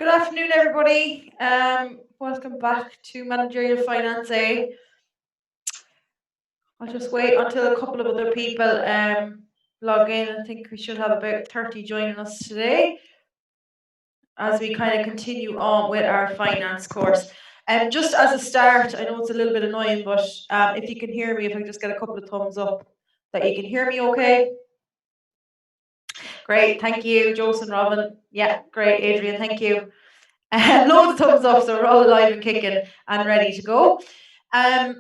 Good afternoon, everybody. Welcome back to Managerial Finance A. I'll just wait until a couple of other people log in. I think we should have about 30 joining us today as we kind of continue on with our finance course. Just as a start, I know it's a little bit annoying, but if you can hear me, if I just get a couple of thumbs up that you can hear me okay. Great, thank you, Joseph and Robin. Yeah, great, Adrian, thank you. Loads of thumbs up, so we're all alive and kicking and ready to go. I'm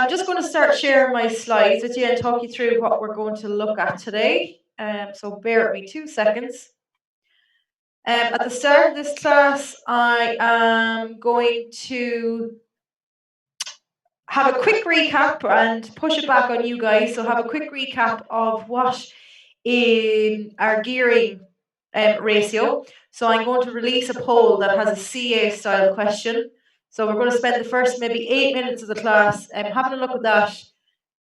just going to start sharing my slides with you and talk you through what we're going to look at today. So bear with me 2 seconds. At the start of this class, I am going to have a quick recap and push it back on you guys. So have a quick recap of what our gearing ratio. So I'm going to release a poll that has a CA style question. So we're going to spend the first maybe 8 minutes of the class having a look at that.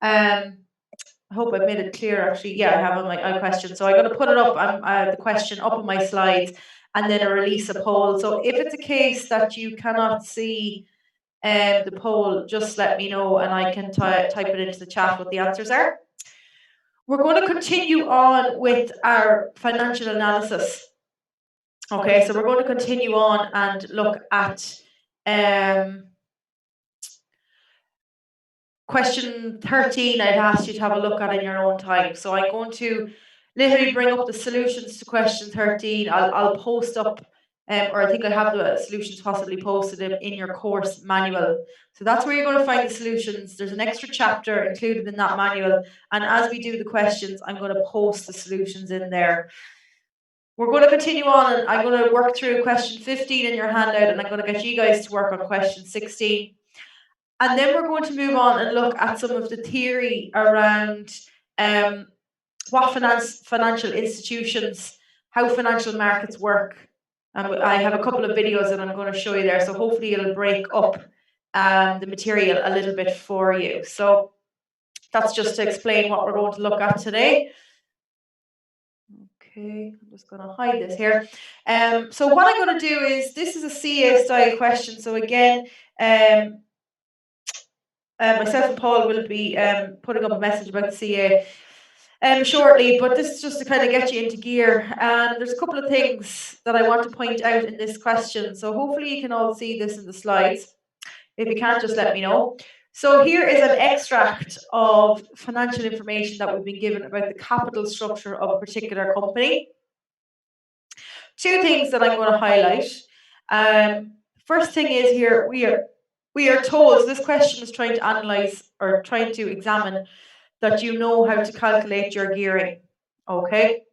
I hope I've made it clear actually. Yeah, I have on my question. So I'm going to put it up, the question up on my slides and then release a poll. So if it's a case that you cannot see the poll, just let me know and I can type it into the chat what the answers are. We're going to continue on with our financial analysis. Okay, so we're going to continue on and look at question 13. I'd asked you to have a look at in your own time. So I'm going to literally bring up the solutions to question 13. I'll post up, or I think I have the solutions possibly posted in your course manual. So that's where you're going to find the solutions. There's an extra chapter included in that manual. And as we do the questions, I'm going to post the solutions in there. We're going to continue on and I'm going to work through question 15 in your handout and I'm going to get you guys to work on question 16. And then we're going to move on and look at some of the theory around what financial institutions, how financial markets work. I have a couple of videos that I'm going to show you there, so hopefully it'll break up the material a little bit for you. So that's just to explain what we're going to look at today. Okay, I'm just going to hide this here. So what I'm going to do is, this is a CA style question. So again, myself and Paul will be putting up a message about the CA shortly, but this is just to kind of get you into gear. And there's a couple of things that I want to point out in this question. So hopefully you can all see this in the slides. If you can't, just let me know. So here is an extract of financial information that we've been given about the capital structure of a particular company. Two things that I'm going to highlight. First thing is here, we are told, so this question is trying to analyze or trying to examine that you know how to calculate your gearing. Okay,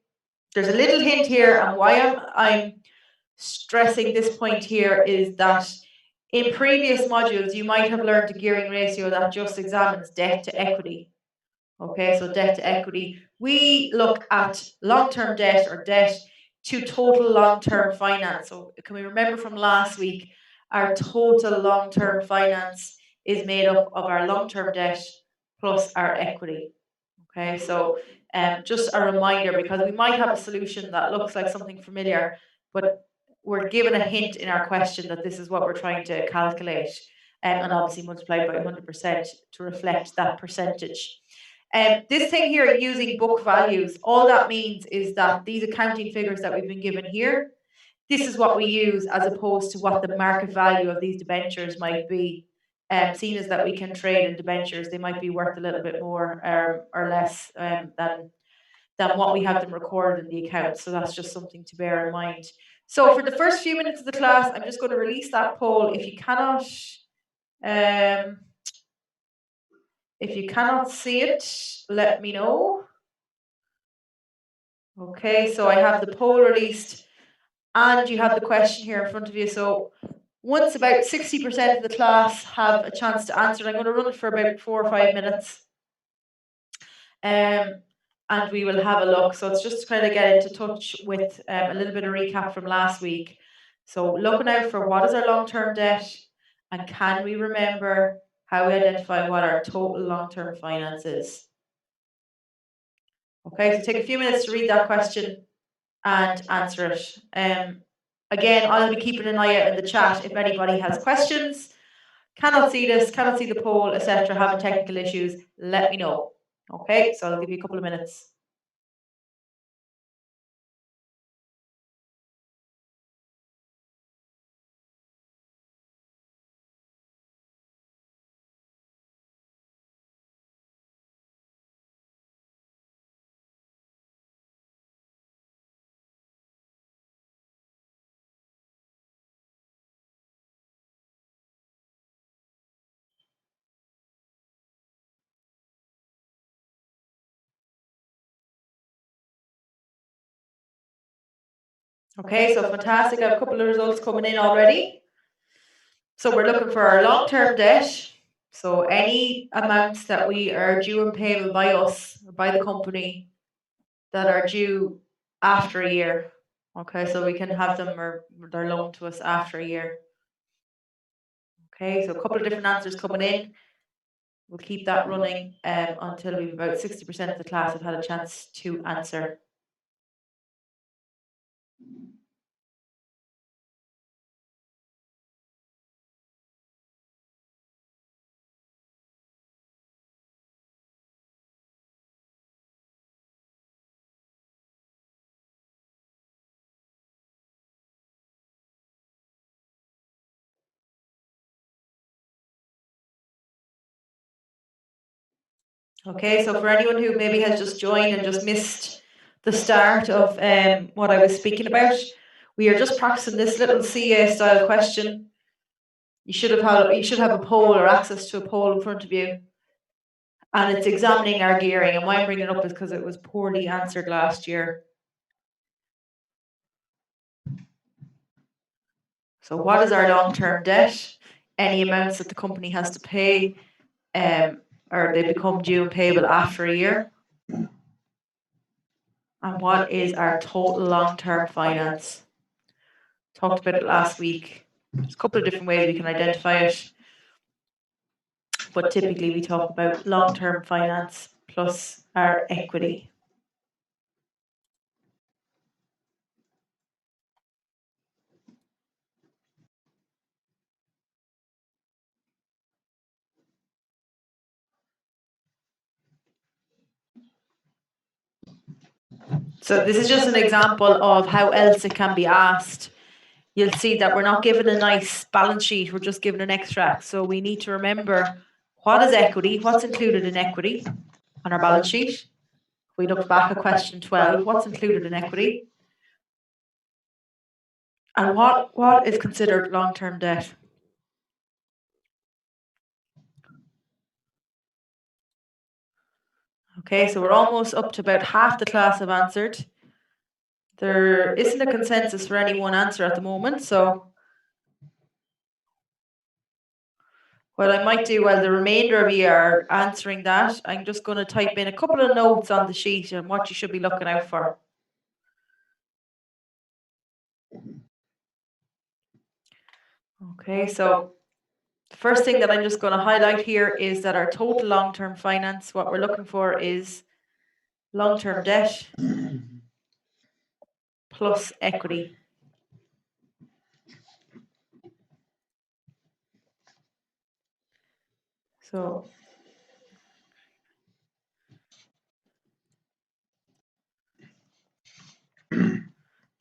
there's a little hint here, and why I'm stressing this point here is that in previous modules you might have learned a gearing ratio that just examines debt to equity. Okay, so debt to equity. We look at long-term debt or debt to total long-term finance. So can we remember from last week, our total long-term finance is made up of our long-term debt plus our equity. Okay, so just a reminder, because we might have a solution that looks like something familiar, but we're given a hint in our question that this is what we're trying to calculate, and obviously multiplied by 100% to reflect that percentage. This thing here, using book values, all that means is that these accounting figures that we've been given here, this is what we use as opposed to what the market value of these debentures might be. Seen as that we can trade in debentures, they might be worth a little bit more or less than what we have them recorded in the account. So that's just something to bear in mind. So for the first few minutes of the class, I'm just going to release that poll. If you cannot see it, let me know. Okay, so I have the poll released and you have the question here in front of you. So once about 60% of the class have a chance to answer, I'm going to run it for about 4 or 5 minutes. And we will have a look. So it's just to kind of get into touch with a little bit of recap from last week. So looking out for what is our long-term debt, and can we remember how we identify what our total long-term finance is? Okay, so take a few minutes to read that question and answer it. Again, I'll be keeping an eye out in the chat if anybody has questions. Cannot see this, cannot see the poll, etc., having technical issues, let me know. Okay, so I'll give you a couple of minutes. Okay, so fantastic. I have a couple of results coming in already. So we're looking for our long-term debt. So any amounts that we are due and payable by us or by the company that are due after a year. Okay, so we can have them or they're loaned to us after a year. Okay, so a couple of different answers coming in. We'll keep that running until we've about 60% of the class have had a chance to answer. Okay, so for anyone who maybe has just joined and just missed the start of what I was speaking about, we are just practicing this little CA style question. You should have a poll or access to a poll in front of you. And it's examining our gearing. And why I'm bringing it up is because it was poorly answered last year. So what is our long-term debt? Any amounts that the company has to pay or they become due and payable after a year? And what is our total long-term finance? Talked about it last week. There's a couple of different ways we can identify it. But typically we talk about long-term finance plus our equity. So this is just an example of how else it can be asked. You'll see that we're not given a nice balance sheet, we're just given an extract. So we need to remember what is equity, what's included in equity on our balance sheet. If we look back at question 12, what's included in equity? And what is considered long-term debt? Okay, so we're almost up to about half the class have answered. There isn't a consensus for any one answer at the moment, so what I might do while the remainder of you are answering that, I'm just going to type in a couple of notes on the sheet and what you should be looking out for. Okay, so the first thing that I'm just going to highlight here is that our total long-term finance, what we're looking for is long-term debt plus equity. So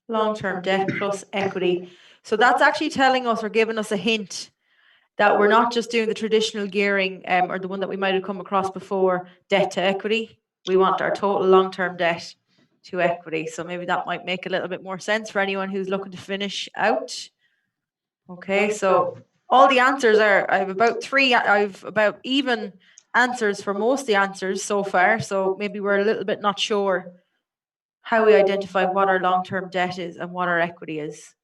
long-term debt plus equity. So that's actually telling us or giving us a hint that we're not just doing the traditional gearing or the one that we might have come across before, debt to equity. We want our total long-term debt to equity. So maybe that might make a little bit more sense for anyone who's looking to finish out. Okay, so all the answers are, I've about even answers for most of the answers so far. So maybe we're a little bit not sure how we identify what our long-term debt is and what our equity is.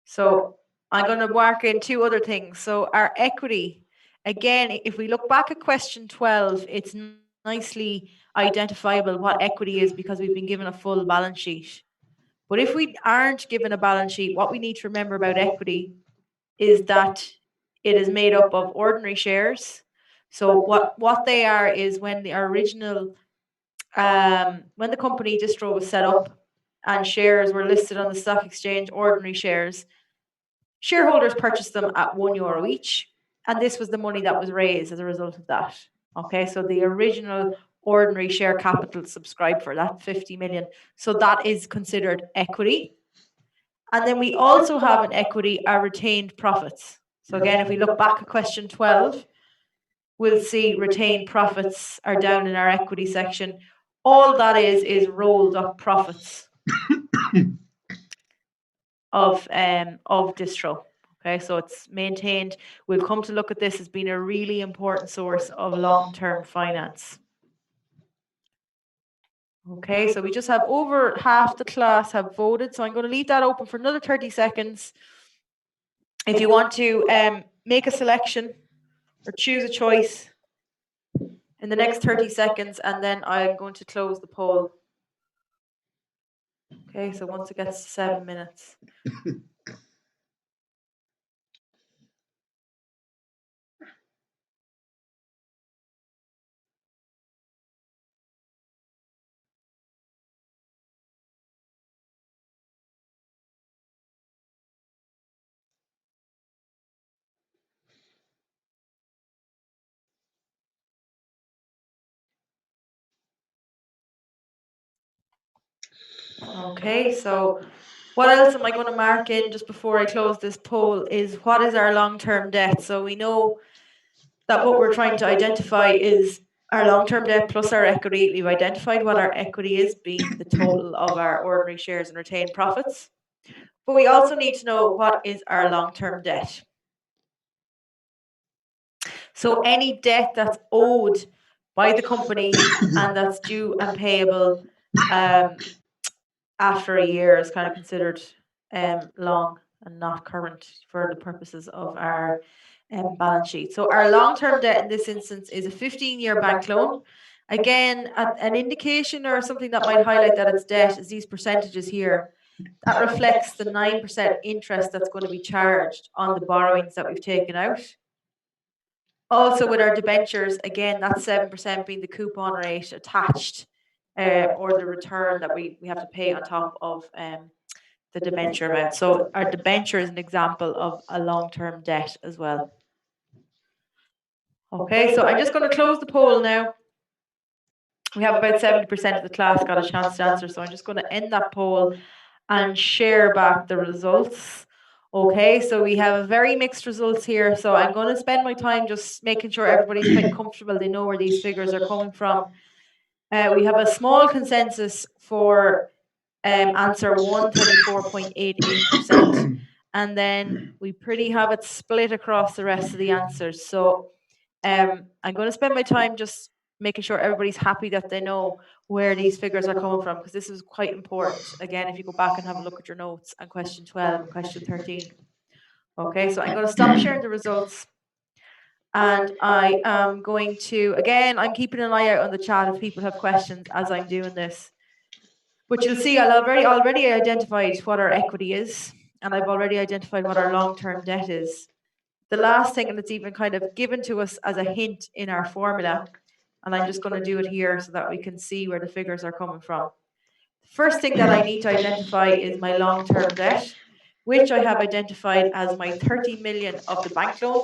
So I'm going to work in two other things. So our equity, again, if we look back at question 12, it's nicely identifiable what equity is because we've been given a full balance sheet. But if we aren't given a balance sheet, what we need to remember about equity is that it is made up of ordinary shares. So what they are is when the original when the company distro was set up, and shares were listed on the stock exchange, ordinary shares, shareholders purchased them at €1 each, and this was the money that was raised as a result of that. Okay, so the original ordinary share capital subscribed for that 50 million. So that is considered equity. And then we also have in equity our retained profits. So again, if we look back at question 12, we'll see retained profits are down in our equity section. All that is rolled up profits of distro. Okay, so it's maintained. We'll come to look at this as being a really important source of long-term finance. Okay, so we just have over half the class have voted, so I'm going to leave that open for another 30 seconds. If you want to make a selection or choose a choice in the next 30 seconds, and then I'm going to close the poll. Okay, so once it gets to 7 minutes. Okay, so what else am I going to mark in just before I close this poll is what is our long-term debt? So we know that what we're trying to identify is our long-term debt plus our equity. We've identified what our equity is, being the total of our ordinary shares and retained profits. But we also need to know what is our long-term debt. So any debt that's owed by the company and that's due and payable after a year is kind of considered long and not current for the purposes of our balance sheet. So our long-term debt in this instance is a 15-year bank loan. Again, an indication or something that might highlight that it's debt is these percentages here. That reflects the 9% interest that's going to be charged on the borrowings that we've taken out. Also with our debentures, again, that's 7% being the coupon rate attached or the return that we have to pay on top of the debenture amount. So our debenture is an example of a long-term debt as well. Okay, so I'm just going to close the poll now. We have about 70% of the class got a chance to answer, so I'm just going to end that poll and share back the results. Okay, so we have very mixed results here. So I'm going to spend my time just making sure everybody's quite comfortable. They know where these figures are coming from. We have a small consensus for answer 134.88%. And then we pretty have it split across the rest of the answers. So I'm going to spend my time just making sure everybody's happy that they know where these figures are coming from, because this is quite important. Again, if you go back and have a look at your notes on question 12 and question 13. Okay, so I'm going to stop sharing the results. And I am going to, again, I'm keeping an eye out on the chat if people have questions as I'm doing this. But you'll see I've already identified what our equity is, and I've already identified what our long-term debt is. The last thing, and it's even kind of given to us as a hint in our formula, and I'm just going to do it here so that we can see where the figures are coming from. The first thing that I need to identify is my long-term debt, which I have identified as my 30 million of the bank loan,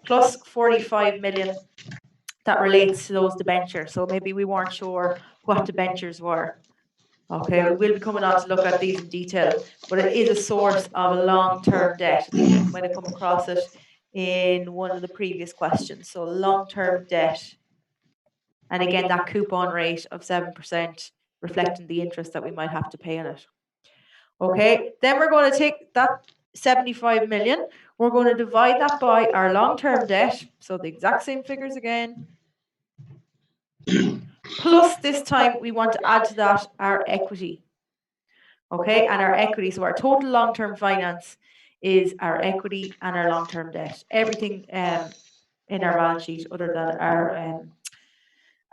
plus 45 million that relates to those debentures. So maybe we weren't sure what debentures were. Okay, we will be coming on to look at these in detail, but it is a source of a long-term debt. I think you might have come across it in one of the previous questions. So long-term debt. And again, that coupon rate of 7%, reflecting the interest that we might have to pay on it. Okay, then we're going to take that 75 million, we're going to divide that by our long-term debt, so the exact same figures again, plus this time we want to add to that our equity. Okay, and our equity, so our total long-term finance is our equity and our long-term debt. Everything in our balance sheet other than our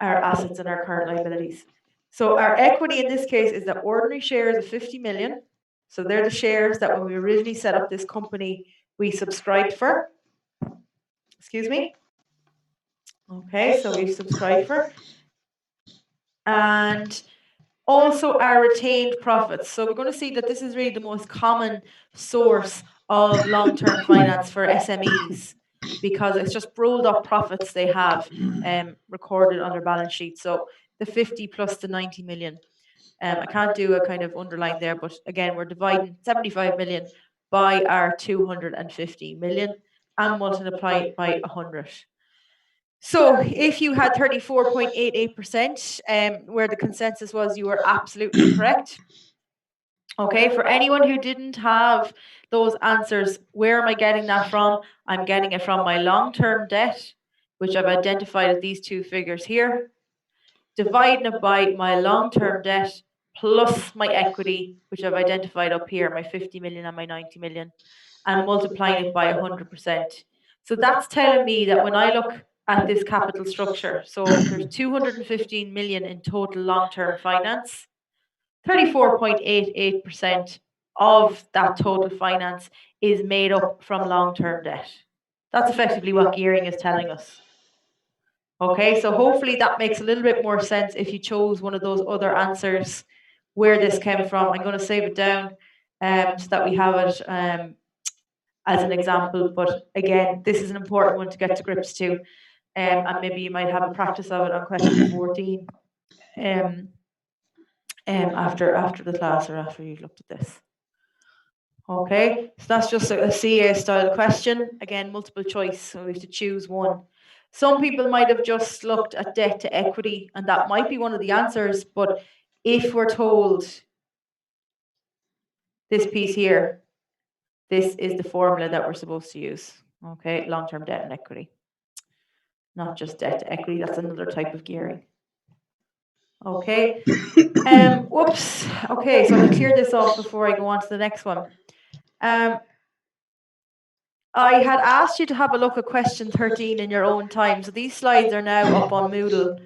assets and our current liabilities. So our equity in this case is the ordinary shares of 50 million. So they're the shares that when we originally set up this company, we subscribed for. Excuse me. Okay, so we subscribed for. And Also our retained profits. So we're going to see that this is really the most common source of long-term finance for SMEs, because it's just rolled up profits they have recorded on their balance sheet. So the 50 plus the 90 million. I can't do a kind of underline there, but again, we're dividing 75 million by our 250 million and multiply it by 100. So if you had 34.88%, where the consensus was, you were absolutely correct. Okay, for anyone who didn't have those answers, where am I getting that from? I'm getting it from my long-term debt, which I've identified as these two figures here, dividing it by my long-term debt plus my equity, which I've identified up here, my 50 million and my 90 million, and multiplying it by 100%. So that's telling me that when I look at this capital structure, so there's 215 million in total long-term finance, 34.88% of that total finance is made up from long-term debt. That's effectively what gearing is telling us. Okay, so hopefully that makes a little bit more sense if you chose one of those other answers, where this came from. I'm going to save it down so that we have it as an example. But again, this is an important one to get to grips to. And maybe you might have a practice of it on question 14 after the class or after you've looked at this. Okay, so that's just a CA style question. Again, multiple choice, so we have to choose one. Some people might have just looked at debt to equity, and that might be one of the answers. But if we're told this piece here, this is the formula that we're supposed to use. Okay, long-term debt and equity, not just debt to equity. That's another type of gearing. Okay. Whoops. Okay, so I'll clear this off before I go on to the next one. I had asked you to have a look at question 13 in your own time. So these slides are now up on Moodle.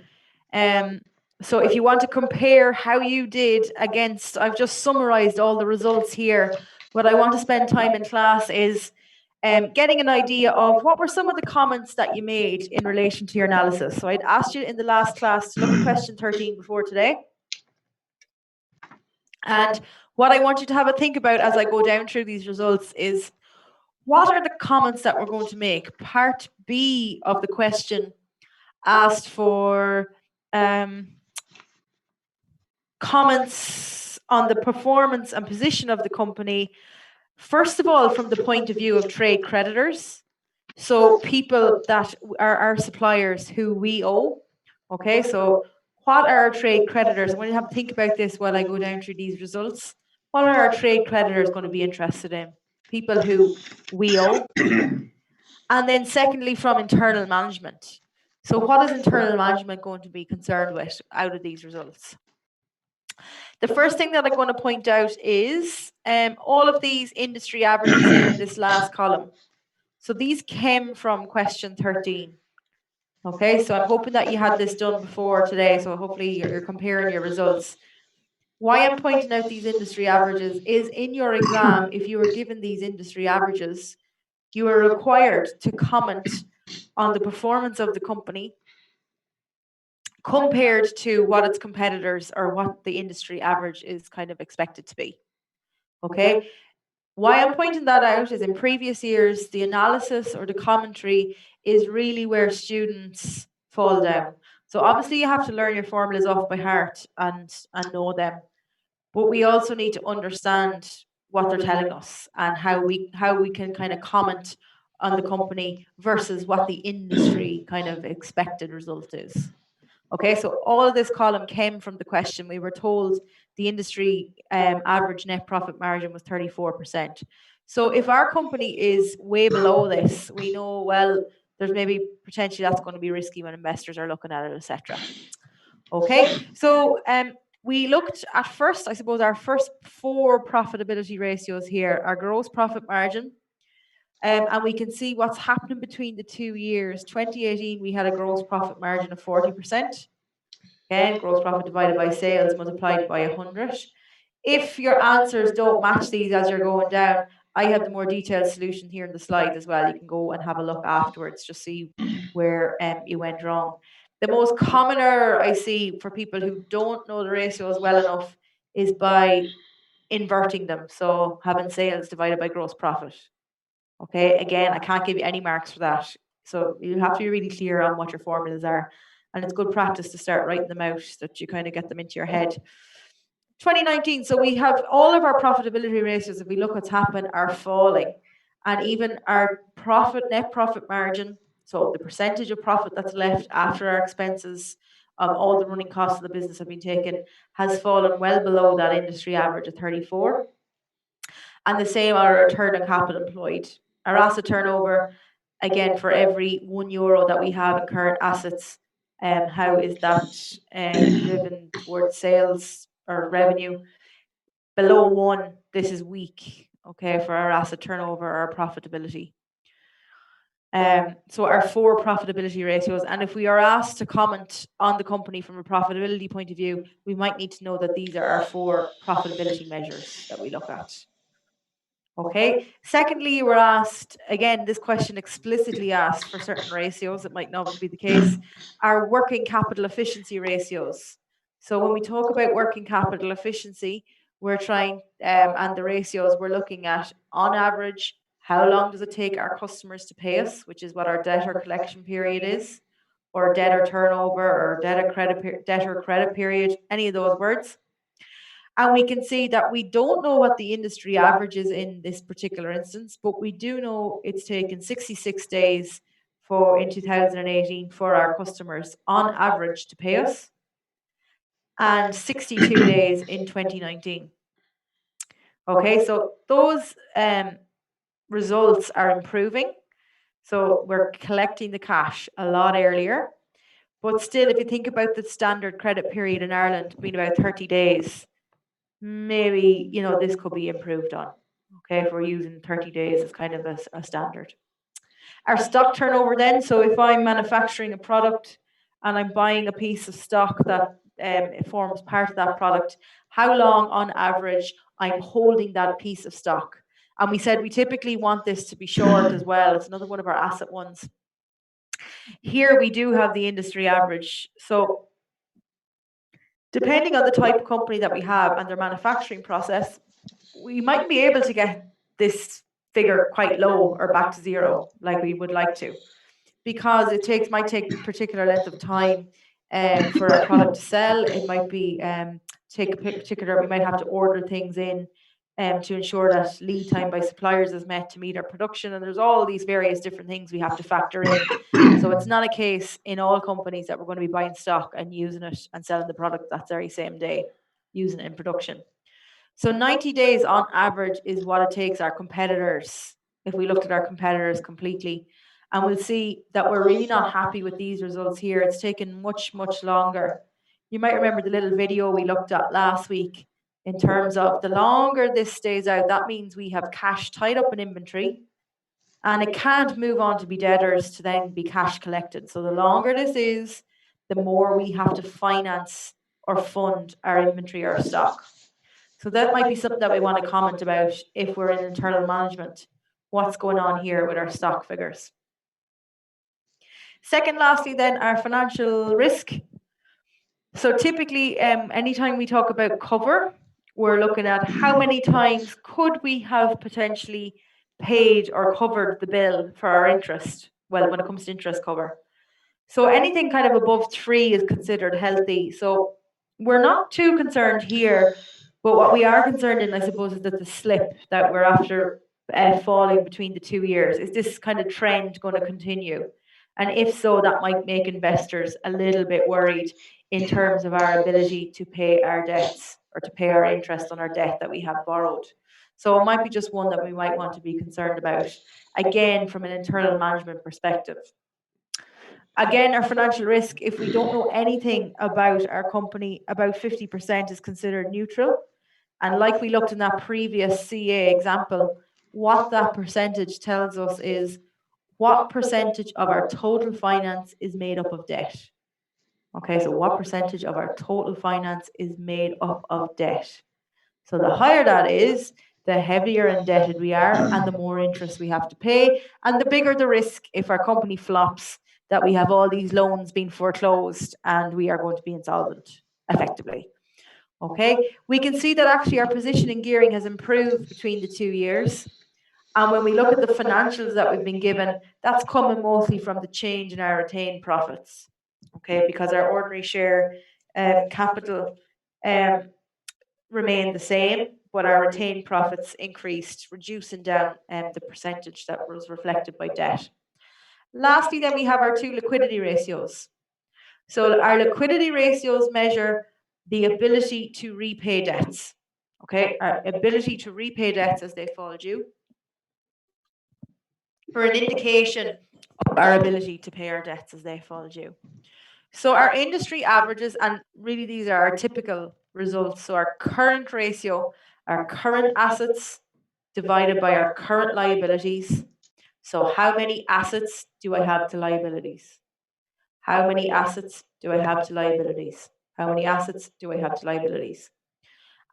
So if you want to compare how you did against, I've just summarized all the results here. What I want to spend time in class is getting an idea of what were some of the comments that you made in relation to your analysis. So I'd asked you in the last class to look at question 13 before today. And what I want you to have a think about as I go down through these results is, what are the comments that we're going to make? Part B of the question asked for comments on the performance and position of the company, first of all, from the point of view of trade creditors. So people that are our suppliers who we owe. Okay, so what are our trade creditors? I'm going to have to think about this while I go down through these results. What are our trade creditors going to be interested in? People who we owe. And then secondly, from internal management. So what is internal management going to be concerned with out of these results? The first thing that I'm going to point out is all of these industry averages here in this last column. So these came from question 13. Okay, so I'm hoping that you had this done before today, so hopefully you're comparing your results. Why I'm pointing out these industry averages is, in your exam, if you were given these industry averages, you are required to comment on the performance of the company compared to what its competitors or what the industry average is kind of expected to be. Okay. Why I'm pointing that out is, in previous years, the analysis or the commentary is really where students fall down. So obviously you have to learn your formulas off by heart and know them. But we also need to understand what they're telling us and how we can kind of comment on the company versus what the industry kind of expected result is. Okay, so all of this column came from the question. We were told the industry average net profit margin was 34%. So if our company is way below this, we know, well, there's maybe potentially that's going to be risky when investors are looking at it, etc. Okay, so we looked at first, I suppose, our first 4 profitability ratios here, our gross profit margin. And we can see what's happening between the 2 years. 2018, we had a gross profit margin of 40%. Again, gross profit divided by sales multiplied by 100. If your answers don't match these as you're going down, I have the more detailed solution here in the slides as well. You can go and have a look afterwards, just see where you went wrong. The most common error I see for people who don't know the ratios well enough is by inverting them. So having sales divided by gross profit. Okay, again, I can't give you any marks for that. So you have to be really clear on what your formulas are. And it's good practice to start writing them out so that you kind of get them into your head. 2019, so we have all of our profitability ratios, if we look what's happened, are falling. And even our net profit margin, so the percentage of profit that's left after our expenses, all the running costs of the business have been taken, has fallen well below that industry average of 34. And the same our return on capital employed. Our asset turnover, again, for every €1 that we have in current assets, how is that driven towards sales or revenue? Below 1, this is weak, okay, for our asset turnover or our profitability. So our 4 profitability ratios, and if we are asked to comment on the company from a profitability point of view, we might need to know that these are our 4 profitability measures that we look at. Okay. Secondly, you were asked, again, this question explicitly asked for certain ratios. It might not be the case. Our working capital efficiency ratios. So when we talk about working capital efficiency, we're trying, and the ratios we're looking at, on average, how long does it take our customers to pay us, which is what our debtor collection period is, or debtor turnover, or debtor credit period, any of those words. And we can see that we don't know what the industry average is in this particular instance, but we do know it's taken 66 days in 2018 for our customers on average to pay us, and 62 days in 2019. Okay, so those results are improving. So we're collecting the cash a lot earlier. But still, if you think about the standard credit period in Ireland being about 30 days, maybe, this could be improved on. Okay, if we're using 30 days as kind of a standard. Our stock turnover then, so if I'm manufacturing a product and I'm buying a piece of stock that it forms part of that product, how long on average I'm holding that piece of stock. And we said we typically want this to be short as well. It's another one of our asset ones. Here we do have the industry average. So depending on the type of company that we have and their manufacturing process, we might be able to get this figure quite low or back to zero like we would like to, because it might take particular length of time for a product to sell. It might be we might have to order things in to ensure that lead time by suppliers is met to meet our production, and there's all these various different things we have to factor in. So it's not a case in all companies that we're going to be buying stock and using it and selling the product that very same day, using it in production. So 90 days on average is what it takes our competitors, if we looked at our competitors completely. And we'll see that we're really not happy with these results here. It's taken much, much longer. You might remember the little video we looked at last week in terms of the longer this stays out, that means we have cash tied up in inventory and it can't move on to be debtors to then be cash collected. So the longer this is, the more we have to finance or fund our inventory or stock. So that might be something that we want to comment about if we're in internal management. What's going on here with our stock figures? Second, lastly, then, our financial risk. So typically, anytime we talk about cover, we're looking at how many times could we have potentially paid or covered the bill for our interest, well, when it comes to interest cover. So anything kind of above 3 is considered healthy. So we're not too concerned here, but what we are concerned in, I suppose, is that the slip that we're after falling between the 2 years, is this kind of trend going to continue? And if so, that might make investors a little bit worried in terms of our ability to pay our debts or to pay our interest on our debt that we have borrowed. So it might be just one that we might want to be concerned about, again, from an internal management perspective. Again, our financial risk, if we don't know anything about our company, about 50% is considered neutral. And like we looked in that previous CA example, what that percentage tells us is what percentage of our total finance is made up of debt. Okay, so what percentage of our total finance is made up of debt? So the higher that is, the heavier indebted we are and the more interest we have to pay, and the bigger the risk if our company flops that we have all these loans being foreclosed and we are going to be insolvent effectively. Okay, we can see that actually our position in gearing has improved between the 2 years. And when we look at the financials that we've been given, that's coming mostly from the change in our retained profits. Okay, because our ordinary share capital remained the same, but our retained profits increased, reducing down the percentage that was reflected by debt. Lastly, then we have our two liquidity ratios. So our liquidity ratios measure the ability to repay debts. Okay, our ability to repay debts as they fall due, for an indication of our ability to pay our debts as they fall due. So our industry averages, and really these are our typical results. So our current ratio, our current assets divided by our current liabilities. So how many assets do I have to liabilities? How many assets do I have to liabilities? How many assets do I have to liabilities?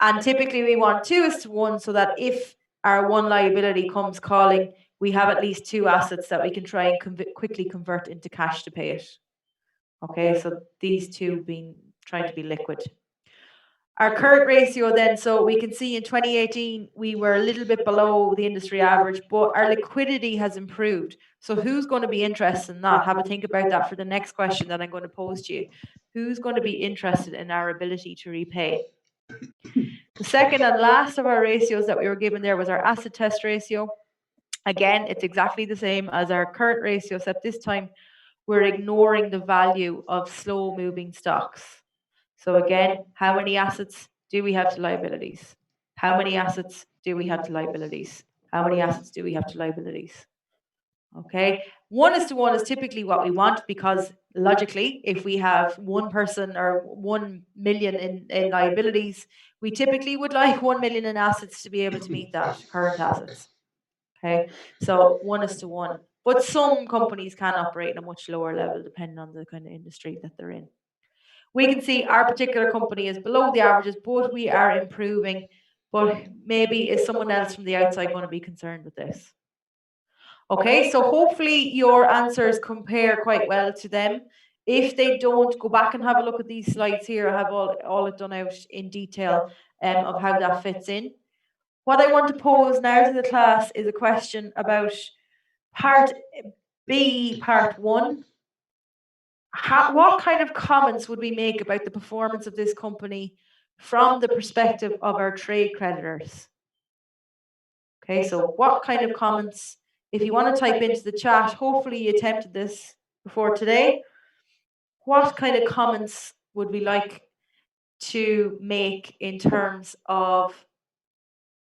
And typically we want 2:1 so that if our one liability comes calling, we have at least two assets that we can try and quickly convert into cash to pay it. Okay, so these two being trying to be liquid. Our current ratio then, so we can see in 2018 we were a little bit below the industry average, but our liquidity has improved. So who's going to be interested in that? Have a think about that for the next question that I'm going to pose to you. Who's going to be interested in our ability to repay? The second and last of our ratios that we were given there was our acid test ratio. Again, it's exactly the same as our current ratio, except this time we're ignoring the value of slow moving stocks. So again, how many assets do we have to liabilities? How many assets do we have to liabilities? How many assets do we have to liabilities? Okay, 1:1 is typically what we want because logically, if we have one person or 1 million in liabilities, we typically would like 1 million in assets to be able to meet that, current assets. Okay, so 1:1. But some companies can operate at a much lower level depending on the kind of industry that they're in. We can see our particular company is below the averages, but we are improving. But maybe is someone else from the outside going to be concerned with this? Okay, so hopefully your answers compare quite well to them. If they don't, go back and have a look at these slides here. I have all it done out in detail of how that fits in. What I want to pose now to the class is a question about part B, part 1. What kind of comments would we make about the performance of this company from the perspective of our trade creditors? Okay, so what kind of comments, if you want to type into the chat, hopefully you attempted this before today. What kind of comments would we like to make in terms of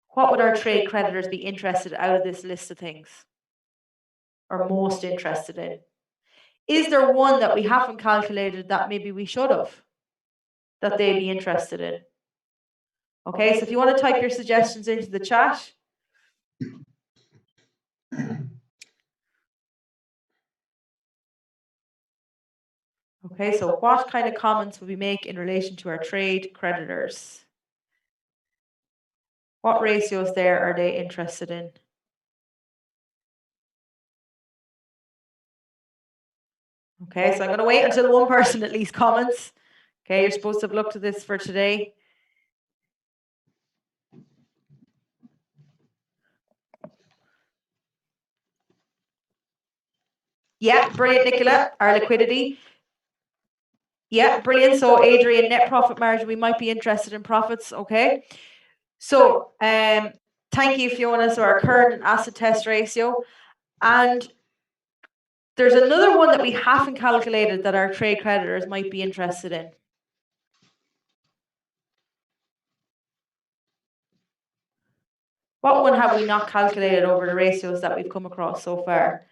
what would our trade creditors be interested out of this list of things? Or most interested in? Is there one that we haven't calculated that maybe we should have, that they'd be interested in? Okay, so if you want to type your suggestions into the chat. Okay, so what kind of comments would we make in relation to our trade creditors? What ratios there are they interested in? Okay, so I'm going to wait until one person at least comments. Okay, you're supposed to have looked at this for today. Yeah, brilliant, Nicola. Our liquidity. Yeah, brilliant. So Adrian, net profit margin, we might be interested in profits. Okay. So thank you, Fiona. So our current and asset test ratio. And there's another one that we haven't calculated that our trade creditors might be interested in. What one have we not calculated over the ratios that we've come across so far?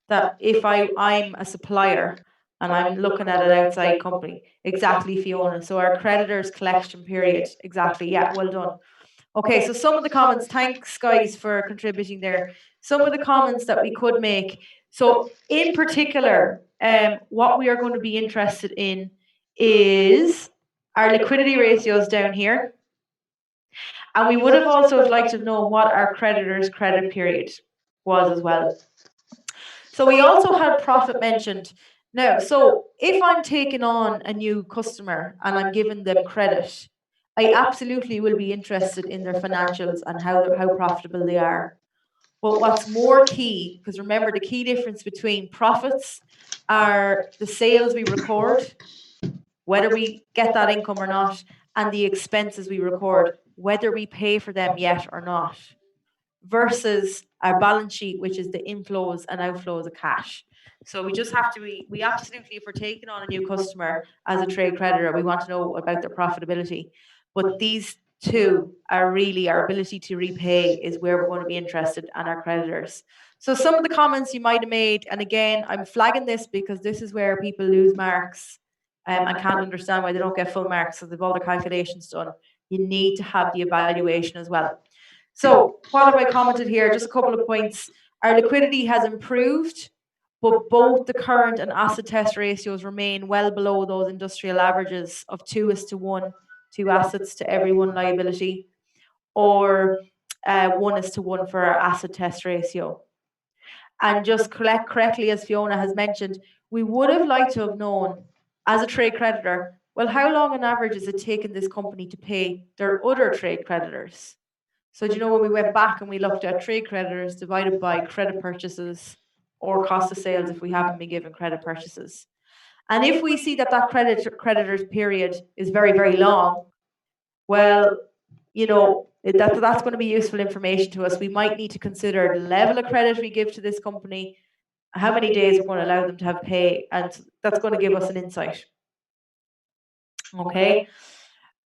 That if I'm a supplier and I'm looking at an outside company, exactly, Fiona. So our creditors collection period, exactly. Yeah, well done. Okay, so some of the comments, thanks guys for contributing there. Some of the comments that we could make. So in particular, what we are going to be interested in is our liquidity ratios down here. And we would have also liked to know what our creditors' credit period was as well. So we also had profit mentioned. Now, so if I'm taking on a new customer and I'm giving them credit, I absolutely will be interested in their financials and how profitable they are. But what's more key, because remember the key difference between profits are the sales we record, whether we get that income or not, and the expenses we record, whether we pay for them yet or not, versus our balance sheet, which is the inflows and outflows of cash. So we just have to we absolutely, if we're taking on a new customer as a trade creditor, we want to know about their profitability. But these two are really our ability to repay is where we're going to be interested, and our creditors. So some of the comments you might have made, and again, I'm flagging this because this is where people lose marks and can't understand why they don't get full marks, so they've all the calculations done. You need to have the evaluation as well. So, what have I commented here? Just a couple of points. Our liquidity has improved, but both the current and acid test ratios remain well below those industrial averages of 2:1, 2 assets to every one liability, or 1:1 for our acid test ratio. And just correctly, as Fiona has mentioned, we would have liked to have known as a trade creditor, well, how long on average is it taking this company to pay their other trade creditors? So, do you know, when we went back and we looked at trade creditors divided by credit purchases or cost of sales if we haven't been given credit purchases. And if we see that that creditor's period is very, very long, well, you know, that's going to be useful information to us. We might need to consider the level of credit we give to this company, how many days we're going to allow them to have pay, and that's going to give us an insight. Okay.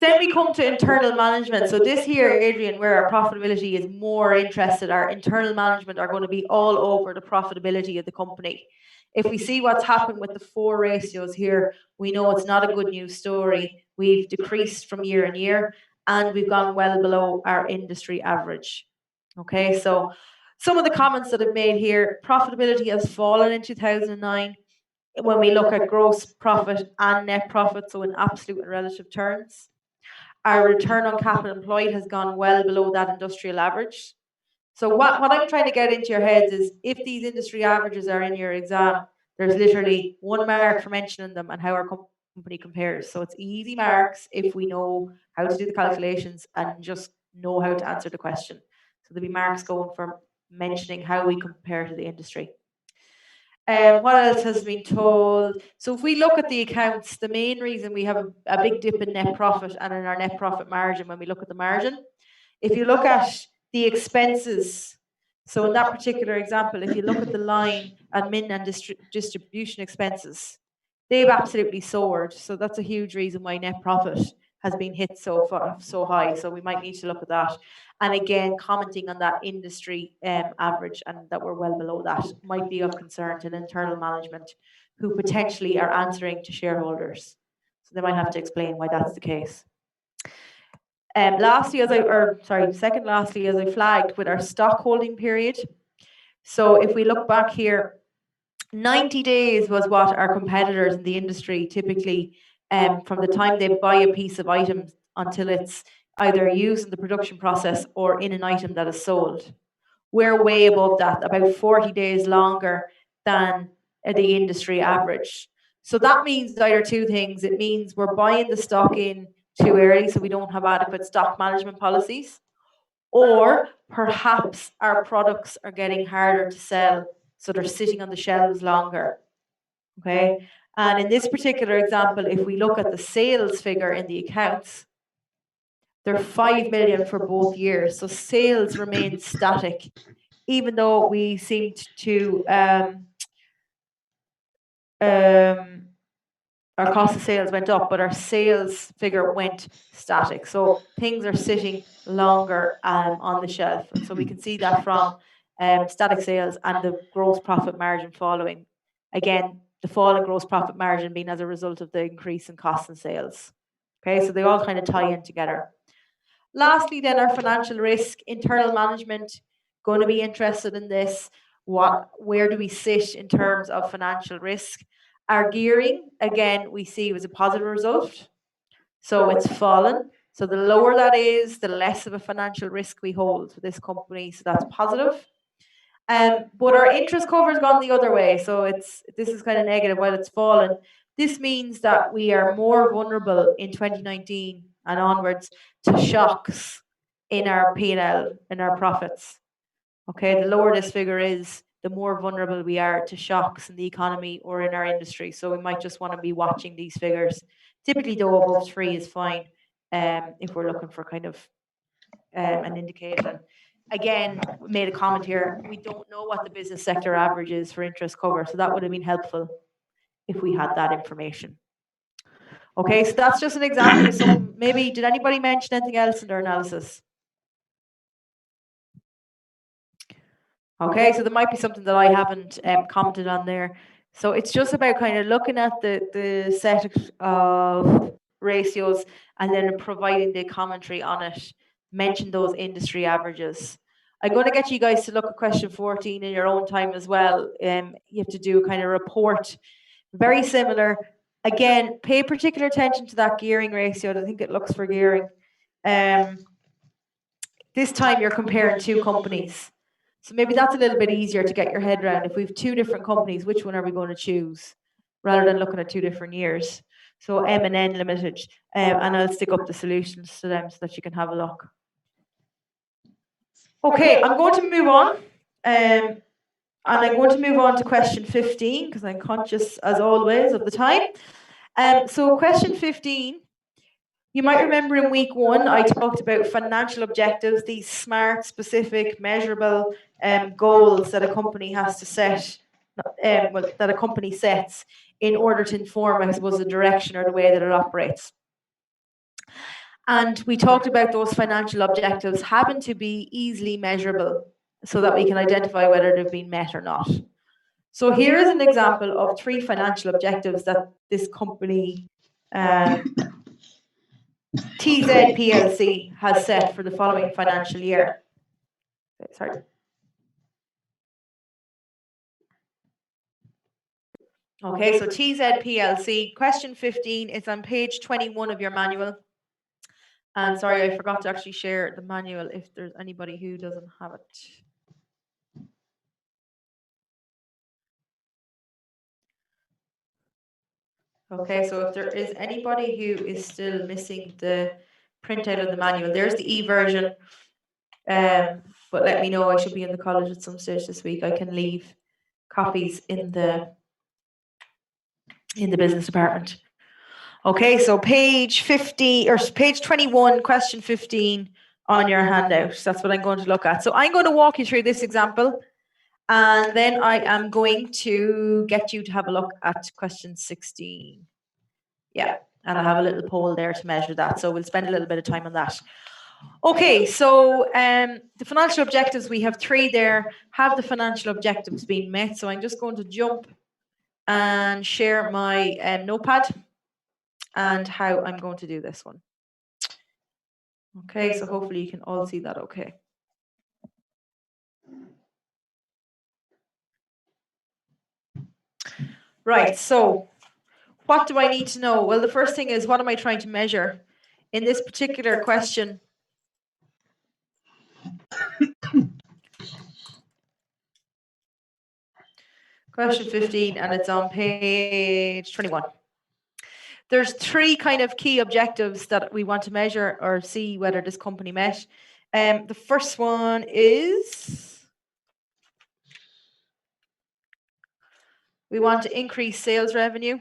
Then we come to internal management. So this here, Adrian, where our profitability is more interested, our internal management are going to be all over the profitability of the company. If we see what's happened with the 4 ratios here, we know it's not a good news story. We've decreased from year on year, and we've gone well below our industry average. Okay, so some of the comments that I've made here, profitability has fallen in 2009 when we look at gross profit and net profit, so in absolute and relative terms. Our return on capital employed has gone well below that industrial average. So what I'm trying to get into your heads is, if these industry averages are in your exam, there's literally 1 mark for mentioning them and how our company compares. So it's easy marks if we know how to do the calculations and just know how to answer the question. So there'll be marks going for mentioning how we compare to the industry. What else has been told? So if we look at the accounts, the main reason we have a big dip in net profit and in our net profit margin, when we look at the margin, if you look at the expenses, so in that particular example, if you look at the line admin and distribution expenses, they've absolutely soared. So that's a huge reason why net profit has been hit so high. So we might need to look at that. And again, commenting on that industry average and that we're well below that might be of concern to the internal management, who potentially are answering to shareholders. So they might have to explain why that's the case. Second lastly, as I flagged with our stock holding period. So if we look back here, 90 days was what our competitors in the industry typically, from the time they buy a piece of item until it's either used in the production process or in an item that is sold. We're way above that, about 40 days longer than the industry average. So that means either two things. It means we're buying the stock in too early, so we don't have adequate stock management policies, or perhaps our products are getting harder to sell, so they're sitting on the shelves longer. Okay. And in this particular example, if we look at the sales figure in the accounts, they're 5 million for both years. So sales remain static, even though we seemed to our cost of sales went up, but our sales figure went static. So things are sitting longer on the shelf. And so we can see that from static sales and the gross profit margin following. Again, the fall in gross profit margin being as a result of the increase in cost and sales. Okay, so they all kind of tie in together. Lastly, then, our financial risk, internal management, going to be interested in this. Where do we sit in terms of financial risk? Our gearing, again, we see was a positive result. So it's fallen. So the lower that is, the less of a financial risk we hold for this company. So that's positive. But our interest cover has gone the other way, so this is kind of negative while it's fallen. This means that we are more vulnerable in 2019 and onwards to shocks in our P&L, in our profits. Okay, the lower this figure is, the more vulnerable we are to shocks in the economy or in our industry. So we might just want to be watching these figures. Typically, though, above 3 is fine if we're looking for kind of an indication. Again, made a comment here, we don't know what the business sector average is for interest cover, so that would have been helpful if we had that information. Okay, so that's just an example of some, maybe, did anybody mention anything else in their analysis? Okay, so there might be something that I haven't commented on there. So it's just about kind of looking at the set of ratios and then providing the commentary on it, mention those industry averages. I'm going to get you guys to look at question 14 in your own time as well. You have to do a kind of report, very similar. Again, pay particular attention to that gearing ratio. I think it looks for gearing. This time you're comparing two companies. So maybe that's a little bit easier to get your head around. If we have two different companies, which one are we going to choose rather than looking at 2 different years? So M&N Limited, and I'll stick up the solutions to them so that you can have a look. Okay, I'm going to move on. And I'm going to move on to question 15 because I'm conscious, as always, of the time. So question 15. You might remember in week 1, I talked about financial objectives, these smart, specific, measurable goals that a company has to set, that a company sets in order to inform, I suppose, the direction or the way that it operates. And we talked about those financial objectives having to be easily measurable so that we can identify whether they've been met or not. So here is an example of 3 financial objectives that this company TZ PLC has set for the following financial year. Sorry. Okay, so TZ PLC, question 15 is on page 21 of your manual. And sorry, I forgot to actually share the manual if there's anybody who doesn't have it. Okay, so if there is anybody who is still missing the printout of the manual, there's the e-version. But let me know, I should be in the college at some stage this week. I can leave copies in the business department. Okay, so page 50 or page 21, question 15 on your handout. That's what I'm going to look at. So I'm going to walk you through this example, and then I am going to get you to have a look at question 16. Yeah, and I have a little poll there to measure that. So we'll spend a little bit of time on that. Okay, so the financial objectives, we have 3 there. Have the financial objectives been met? So I'm just going to jump and share my notepad and how I'm going to do this one. Okay, so hopefully you can all see that okay. Right, so what do I need to know? Well, the first thing is, what am I trying to measure? In this particular question, question 15, and it's on page 21. There's 3 kind of key objectives that we want to measure or see whether this company met. The first one is we want to increase sales revenue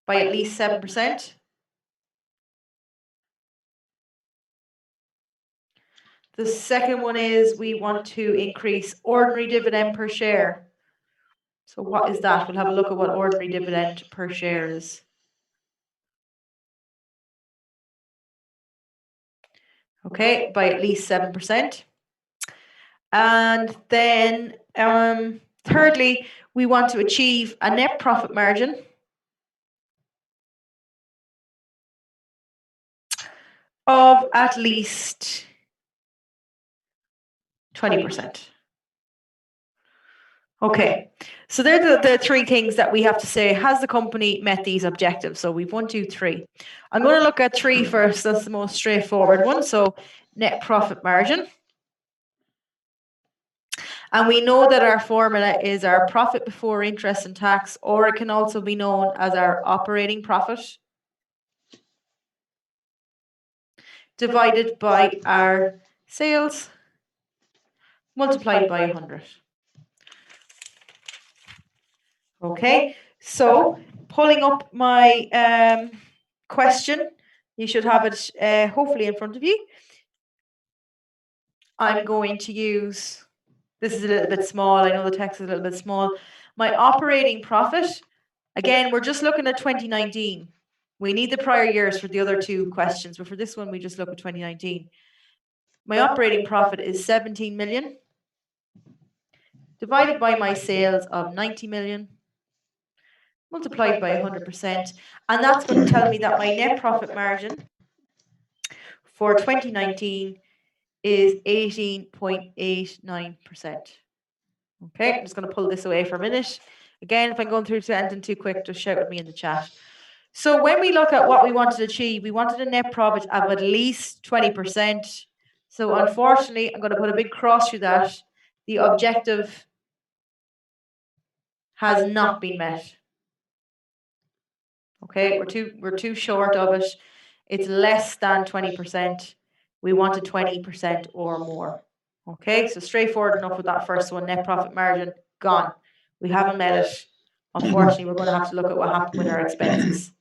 by at least 7%. The second one is we want to increase ordinary dividend per share. So what is that? We'll have a look at what ordinary dividend per share is. Okay, by at least 7%. And then thirdly, we want to achieve a net profit margin of at least 20%. Okay, so they're the 3 things that we have to say. Has the company met these objectives? So we've 1, 2, 3. I'm going to look at 3 first. That's the most straightforward one. So net profit margin. And we know that our formula is our profit before interest and tax, or it can also be known as our operating profit divided by our sales multiplied by 100. Okay, so pulling up my question, you should have it hopefully in front of you. I'm going to use, this is a little bit small, I know the text is a little bit small. My operating profit, again, we're just looking at 2019. We need the prior years for the other two questions, but for this one, we just look at 2019. My operating profit is 17 million divided by my sales of 90 million multiplied by 100. And that's going to tell me that my net profit margin for 2019 is 18.89%. Okay, I'm just going to pull this away for a minute. Again, if I'm going through to anything too quick, just shout at me in the chat. So when we look at what we wanted to achieve, we wanted a net profit of at least 20%. So unfortunately, I'm going to put a big cross through that. The objective has not been met. Okay, we're too short of it. It's less than 20%. We wanted 20% or more. Okay, so straightforward enough with that first one. Net profit margin gone. We haven't met it. Unfortunately, we're going to have to look at what happened with our expenses,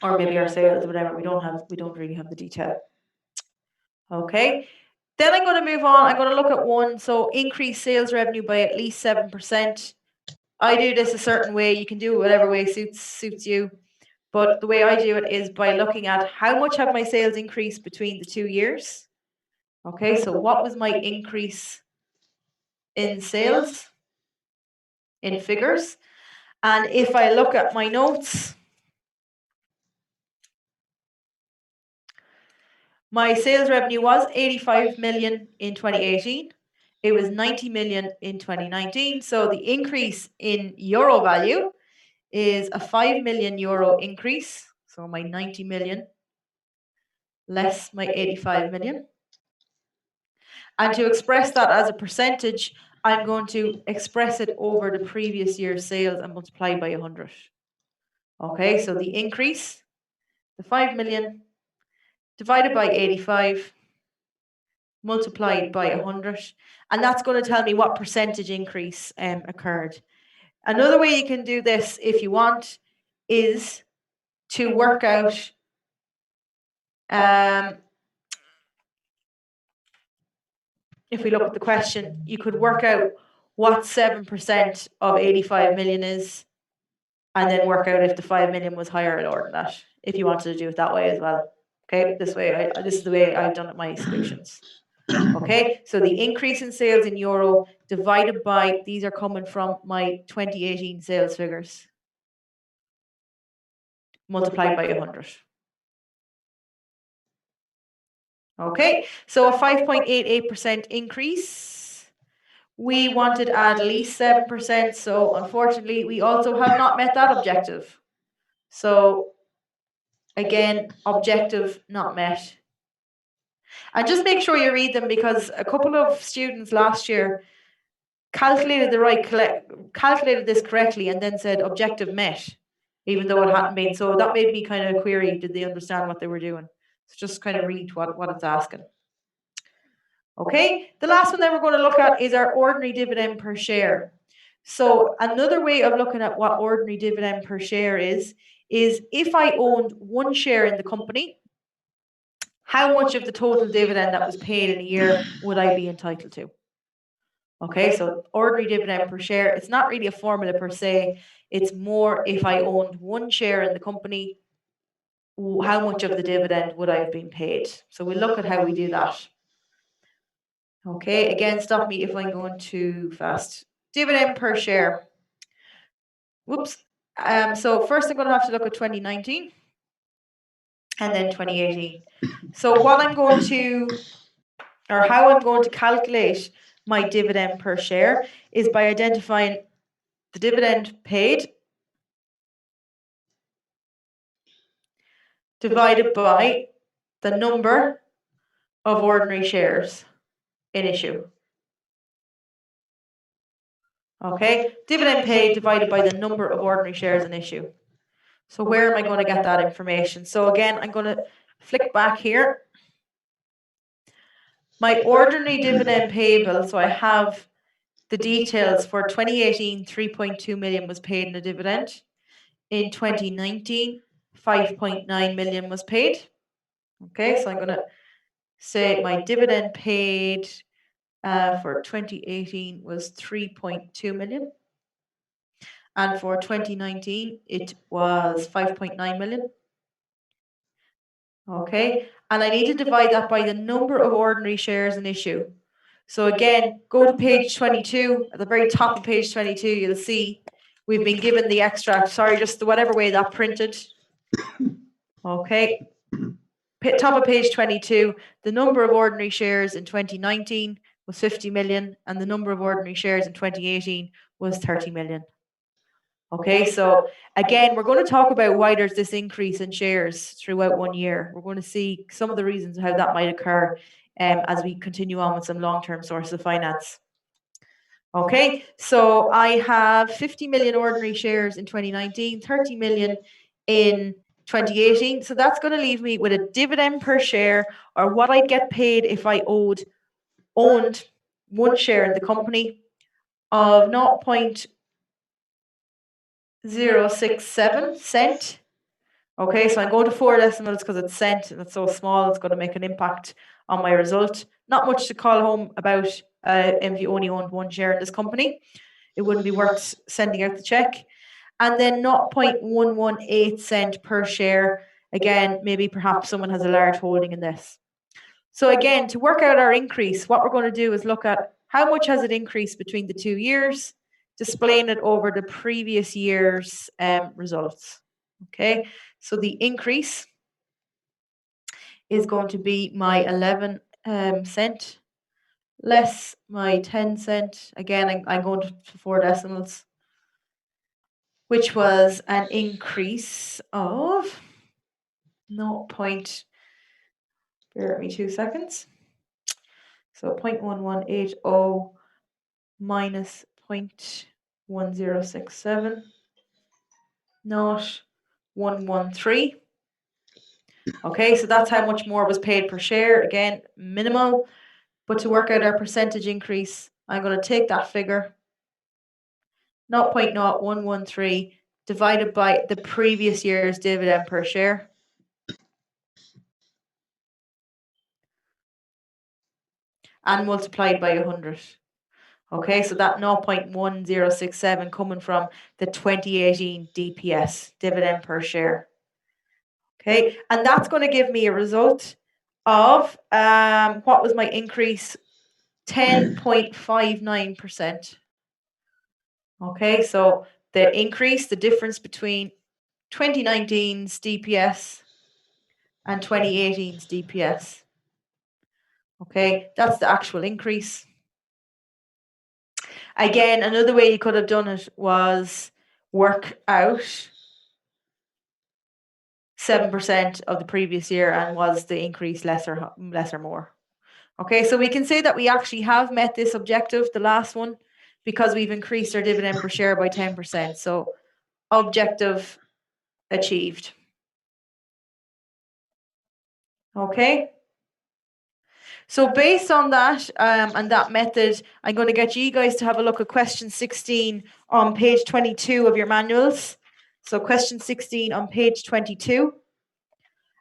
or maybe our sales, whatever. We don't really have the detail. Okay. Then I'm going to move on. I'm going to look at one. So increase sales revenue by at least 7%. I do this a certain way. You can do it whatever way suits you. But the way I do it is by looking at how much have my sales increased between the 2 years. Okay, so what was my increase in sales in figures? And if I look at my notes, my sales revenue was 85 million in 2018. It was 90 million in 2019. So the increase in euro value is a 5 million euro increase. So my 90 million less my 85 million. And to express that as a percentage, I'm going to express it over the previous year's sales and multiply by 100. Okay, so the increase, the 5 million divided by 85 multiplied by 100, and that's going to tell me what percentage increase occurred. Another way you can do this if you want is to work out if we look at the question, you could work out what 7% of 85 million is, and then work out if the 5 million was higher or lower than that, if you wanted to do it that way as well. Okay, this is the way I've done it, my solutions. Okay, so the increase in sales in euro divided by, these are coming from my 2018 sales figures, multiplied by 100. Okay, so a 5.88% increase. We wanted at least 7%, so unfortunately, we also have not met that objective. So again, objective not met. And just make sure you read them, because a couple of students last year calculated this correctly and then said objective met, even though it hadn't been. So that made me kind of query, did they understand what they were doing? So just kind of read what it's asking. Okay, the last one that we're going to look at is our ordinary dividend per share. So another way of looking at what ordinary dividend per share is if I owned one share in the company, how much of the total dividend that was paid in a year would I be entitled to? Okay, so ordinary dividend per share, it's not really a formula per se. It's more, if I owned one share in the company, how much of the dividend would I have been paid? So we'll look at how we do that. Okay, again, stop me if I'm going too fast. Dividend per share. Whoops. So first I'm going to have to look at 2019 and then 2018. So what I'm going to, or how I'm going to calculate my dividend per share is by identifying the dividend paid divided by the number of ordinary shares in issue. Okay, dividend paid divided by the number of ordinary shares in issue. So where am I going to get that information? So again, I'm going to flick back here. My ordinary dividend payable, so I have the details for 2018, 3.2 million was paid in a dividend. In 2019, 5.9 million was paid. Okay, so I'm going to say my dividend paid for 2018 was 3.2 million. And for 2019, it was 5.9 million. Okay, and I need to divide that by the number of ordinary shares in issue. So again, go to page 22. At the very top of page 22, you'll see we've been given the extract. Sorry, just whatever way that printed. Okay, top of page 22, the number of ordinary shares in 2019 was 50 million, and the number of ordinary shares in 2018 was 30 million. Okay, so again, we're going to talk about why there's this increase in shares throughout 1 year. We're going to see some of the reasons how that might occur as we continue on with some long-term sources of finance. Okay, so I have 50 million ordinary shares in 2019, 30 million in 2018. So that's going to leave me with a dividend per share, or what I'd get paid if I owned one share in the company, of 0.067 cent. Okay, so I'm going to 4 decimals because it's cent and it's so small, it's going to make an impact on my result. Not much to call home about if you only owned one share in this company. It wouldn't be worth sending out the check. And then 0.118 cent per share. Again, maybe perhaps someone has a large holding in this. So again, to work out our increase, what we're going to do is look at how much has it increased between the 2 years, displaying it over the previous year's results. Okay, so the increase is going to be my 11 cent less my 10 cent. Again, I'm going to 4 decimals, which was an increase of 0. Bear with me 2 seconds. So 0.1180 minus 0.1067, not 113. Okay, so that's how much more was paid per share. Again, minimal. But to work out our percentage increase, I'm going to take that figure, 0.0113, divided by the previous year's dividend per share. And multiplied by 100. Okay, so that 0.1067 coming from the 2018 DPS, dividend per share. Okay, and that's going to give me a result of, what was my increase? 10.59%. Okay, so the increase, the difference between 2019's DPS and 2018's DPS. Okay, that's the actual increase. Again, another way you could have done it was work out 7% of the previous year and was the increase less or more. Okay, so we can say that we actually have met this objective, the last one, because we've increased our dividend per share by 10%. So objective achieved. Okay. So based on that and that method, I'm going to get you guys to have a look at question 16 on page 22 of your manuals. So question 16 on page 22.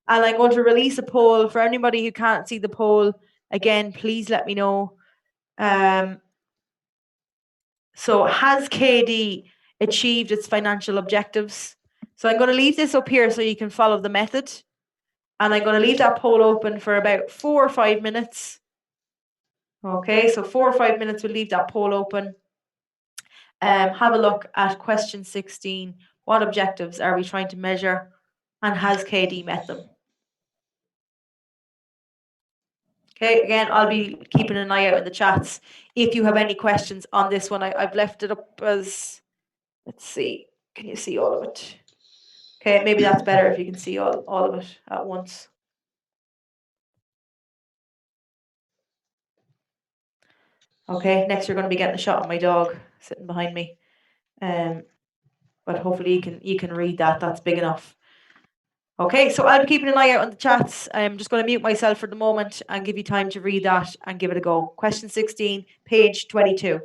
And I'm going to release a poll. For anybody who can't see the poll, again, please let me know. So has KD achieved its financial objectives? So I'm going to leave this up here so you can follow the method. And I'm going to leave that poll open for about 4 or 5 minutes. Okay, so 4 or 5 minutes, we'll leave that poll open. Have a look at question 16. What objectives are we trying to measure? And has KD met them? Okay, again, I'll be keeping an eye out in the chats if you have any questions on this one. I've left it up as, let's see, can you see all of it? Okay, maybe that's better if you can see all of it at once. Okay, next you're going to be getting a shot at my dog. sitting behind me. But hopefully you can read that. That's big enough. Okay, so I'll be keeping an eye out on the chats. I'm just going to mute myself for the moment and give you time to read that and give it a go. Question 16, page 22.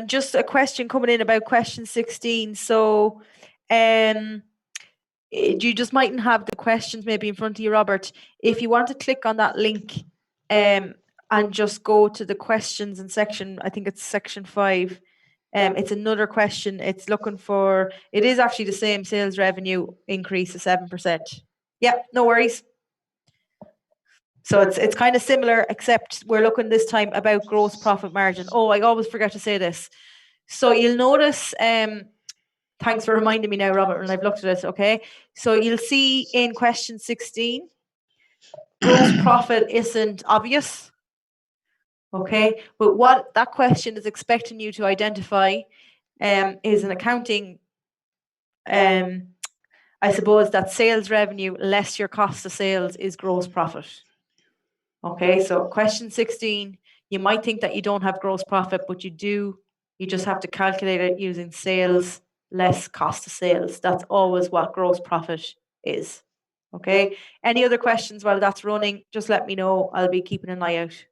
Just a question coming in about question 16. So, you just mightn't have the questions maybe in front of you, Robert. If you want to click on that link, and just go to the questions in section, I think it's section 5. It's another question. It's looking for. It is actually the same sales revenue increase of 7%. Yeah, no worries. So it's kind of similar, except we're looking this time about gross profit margin. Oh, I always forget to say this. So you'll notice, thanks for reminding me now, Robert, and I've looked at it, okay? So you'll see in question 16, gross profit isn't obvious, okay? But what that question is expecting you to identify is an accounting, I suppose that sales revenue less your cost of sales is gross profit. Okay, so question 16, you might think that you don't have gross profit, but you do. You just have to calculate it using sales less cost of sales. That's always what gross profit is. Okay, any other questions while that's running, just let me know. I'll be keeping an eye out.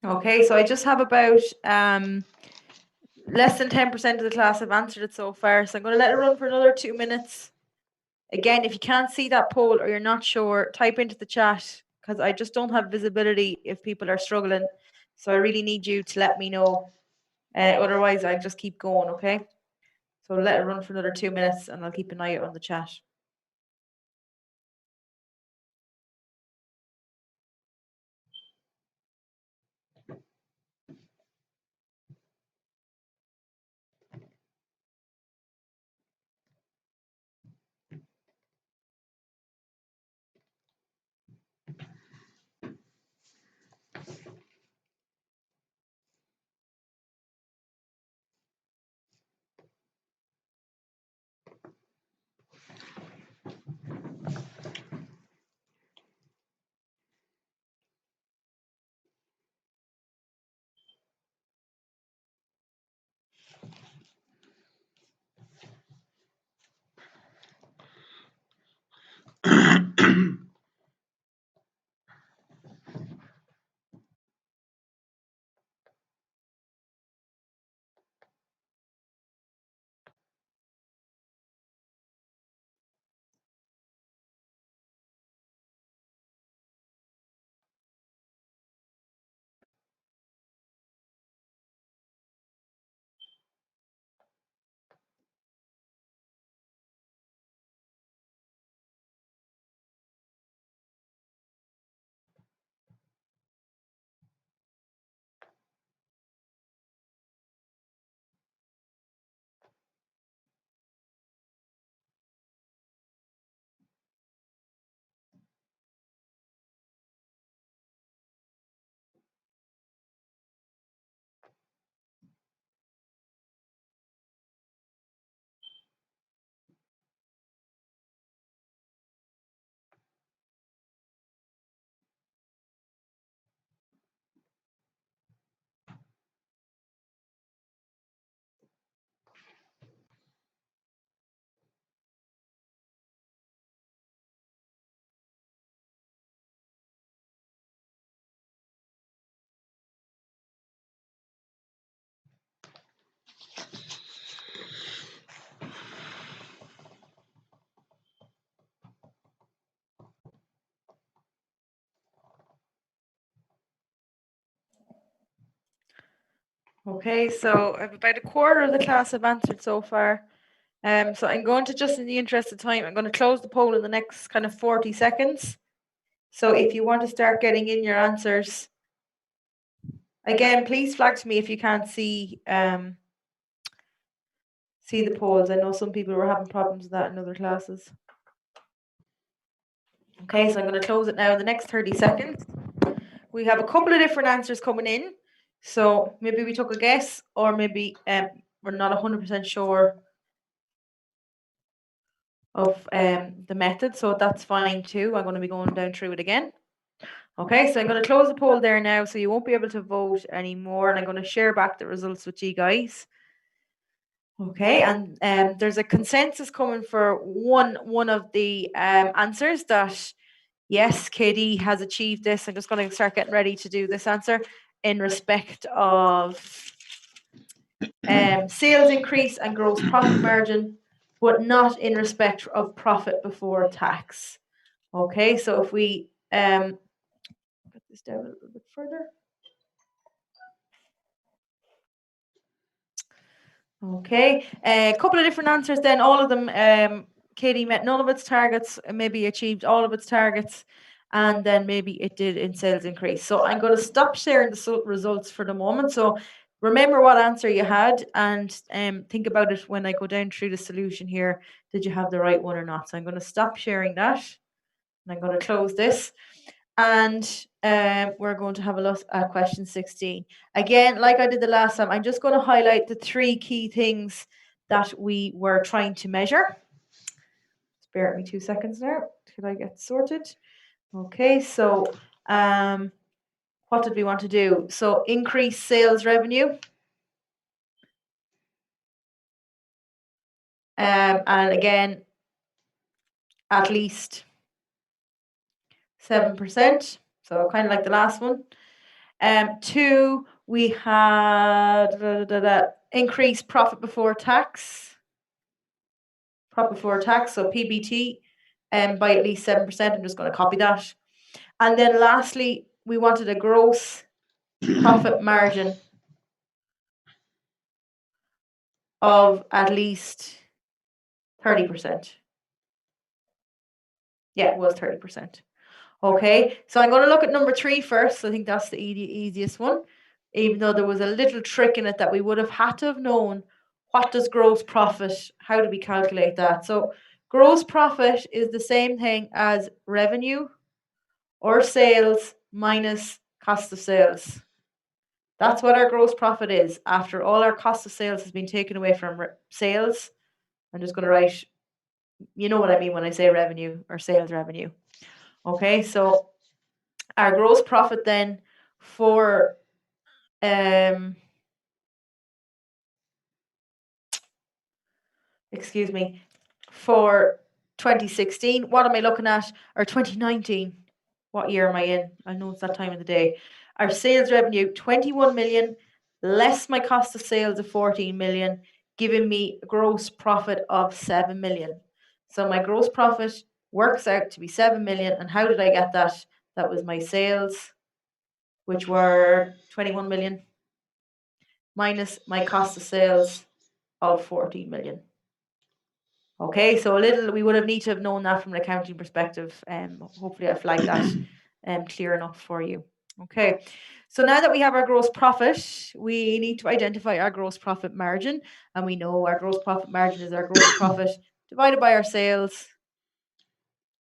Okay, so I just have about less than 10% of the class have answered it so far. So I'm going to let it run for another 2 minutes. Again, if you can't see that poll or you're not sure, type into the chat because I just don't have visibility if people are struggling. So I really need you to let me know. Otherwise, I just keep going, okay? So let it run for another 2 minutes and I'll keep an eye out on the chat. Okay, so I've about a quarter of the class have answered so far. So I'm going to, just in the interest of time, I'm going to close the poll in the next kind of 40 seconds. So if you want to start getting in your answers, again, please flag to me if you can't see the polls. I know some people were having problems with that in other classes. Okay, so I'm going to close it now in the next 30 seconds. We have a couple of different answers coming in. So maybe we took a guess, or maybe we're not 100% sure of the method. So that's fine too. I'm going to be going down through it again. Okay, so I'm going to close the poll there now, so you won't be able to vote anymore, and I'm going to share back the results with you guys. Okay, and there's a consensus coming for one of the answers that, yes, KD has achieved this. I'm just going to start getting ready to do this answer in respect of sales increase and gross profit margin, but not in respect of profit before tax. Okay, so if we get this down a little bit further. Okay, a couple of different answers then, all of them, Katie met none of its targets, maybe achieved all of its targets, and then maybe it did in sales increase. So I'm going to stop sharing the results for the moment. So remember what answer you had, and think about it when I go down through the solution here. Did you have the right one or not? So I'm going to stop sharing that, and I'm going to close this. And we're going to have a look at question 16. Again, like I did the last time, I'm just going to highlight the 3 key things that we were trying to measure. Spare me 2 seconds now till I get sorted. Okay, so what did we want to do? So increase sales revenue. And again, at least 7%. So kind of like the last one. 2, we had increase profit before tax. Profit before tax, so PBT, by at least 7%. I'm just going to copy that. And then lastly, we wanted a gross profit margin of at least 30%. Yeah, it was 30%. Okay, so I'm going to look at number 3 first. I think that's the easiest one, even though there was a little trick in it that we would have had to have known. What does gross profit, how do we calculate that? So gross profit is the same thing as revenue or sales minus cost of sales. That's what our gross profit is after all our cost of sales has been taken away from sales. I'm just going to write, you know what I mean when I say revenue or sales revenue. Okay, so our gross profit then for for 2016, what am I looking at? Or 2019, what year am I in? I know it's that time of the day. Our sales revenue, 21 million, less my cost of sales of 14 million, giving me a gross profit of 7 million. So my gross profit works out to be 7 million. And how did I get that? That was my sales, which were 21 million, minus my cost of sales of 14 million. Okay, so we would have need to have known that from an accounting perspective. Hopefully I flagged that clear enough for you. Okay, so now that we have our gross profit, we need to identify our gross profit margin, and we know our gross profit margin is our gross profit divided by our sales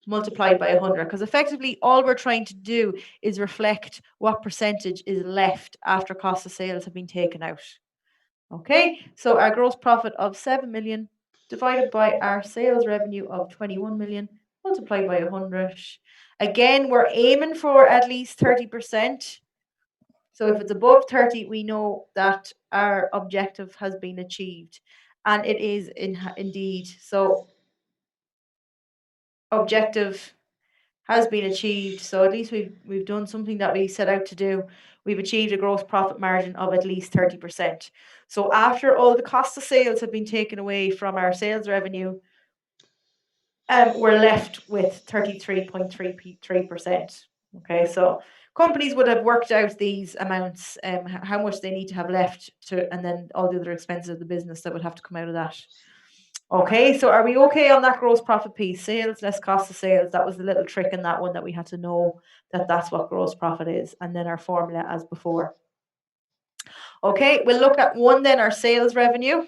multiplied by 100, because effectively all we're trying to do is reflect what percentage is left after cost of sales have been taken out. Okay, so our gross profit of 7 million divided by our sales revenue of 21 million multiplied by 100. Again, we're aiming for at least 30%. So if it's above 30, we know that our objective has been achieved, and it is indeed. So objective has been achieved. So at least we've done something that we set out to do. We've achieved a gross profit margin of at least 30%. So after all the cost of sales have been taken away from our sales revenue, we're left with 33.33%. Okay, so companies would have worked out these amounts, how much they need to have left to, and then all the other expenses of the business that would have to come out of that. Okay, so are we okay on that gross profit piece? Sales less cost of sales. That was the little trick in that one, that we had to know that that's what gross profit is, and then our formula as before. Okay, we'll look at one then, our sales revenue.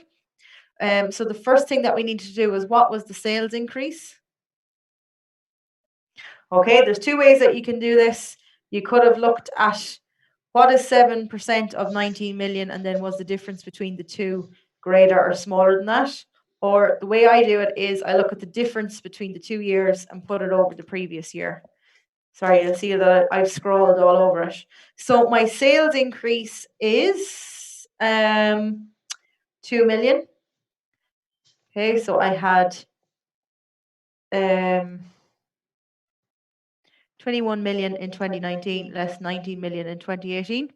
So the first thing that we need to do is, what was the sales increase? Okay, there's two ways that you can do this. You could have looked at what is 7% of 19 million, and then was the difference between the two greater or smaller than that? Or the way I do it is, I look at the difference between the 2 years and put it over the previous year. Sorry, you'll see that I've scrolled all over it. So my sales increase is 2 million. Okay, so I had 21 million in 2019, less 19 million in 2018.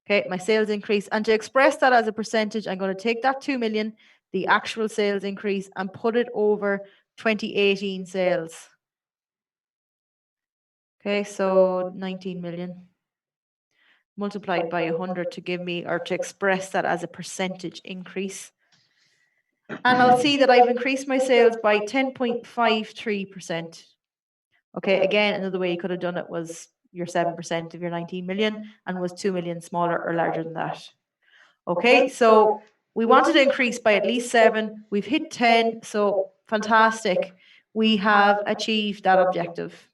Okay, my sales increase. And to express that as a percentage, I'm going to take that 2 million, the actual sales increase, and put it over 2018 sales. Okay, so 19 million multiplied by 100 to give me, or to express that as a percentage increase. And I'll see that I've increased my sales by 10.53%. Okay, again, another way you could have done it was your 7% of your 19 million, and was 2 million smaller or larger than that. Okay, so we wanted to increase by at least 7. We've hit 10, so fantastic. We have achieved that objective.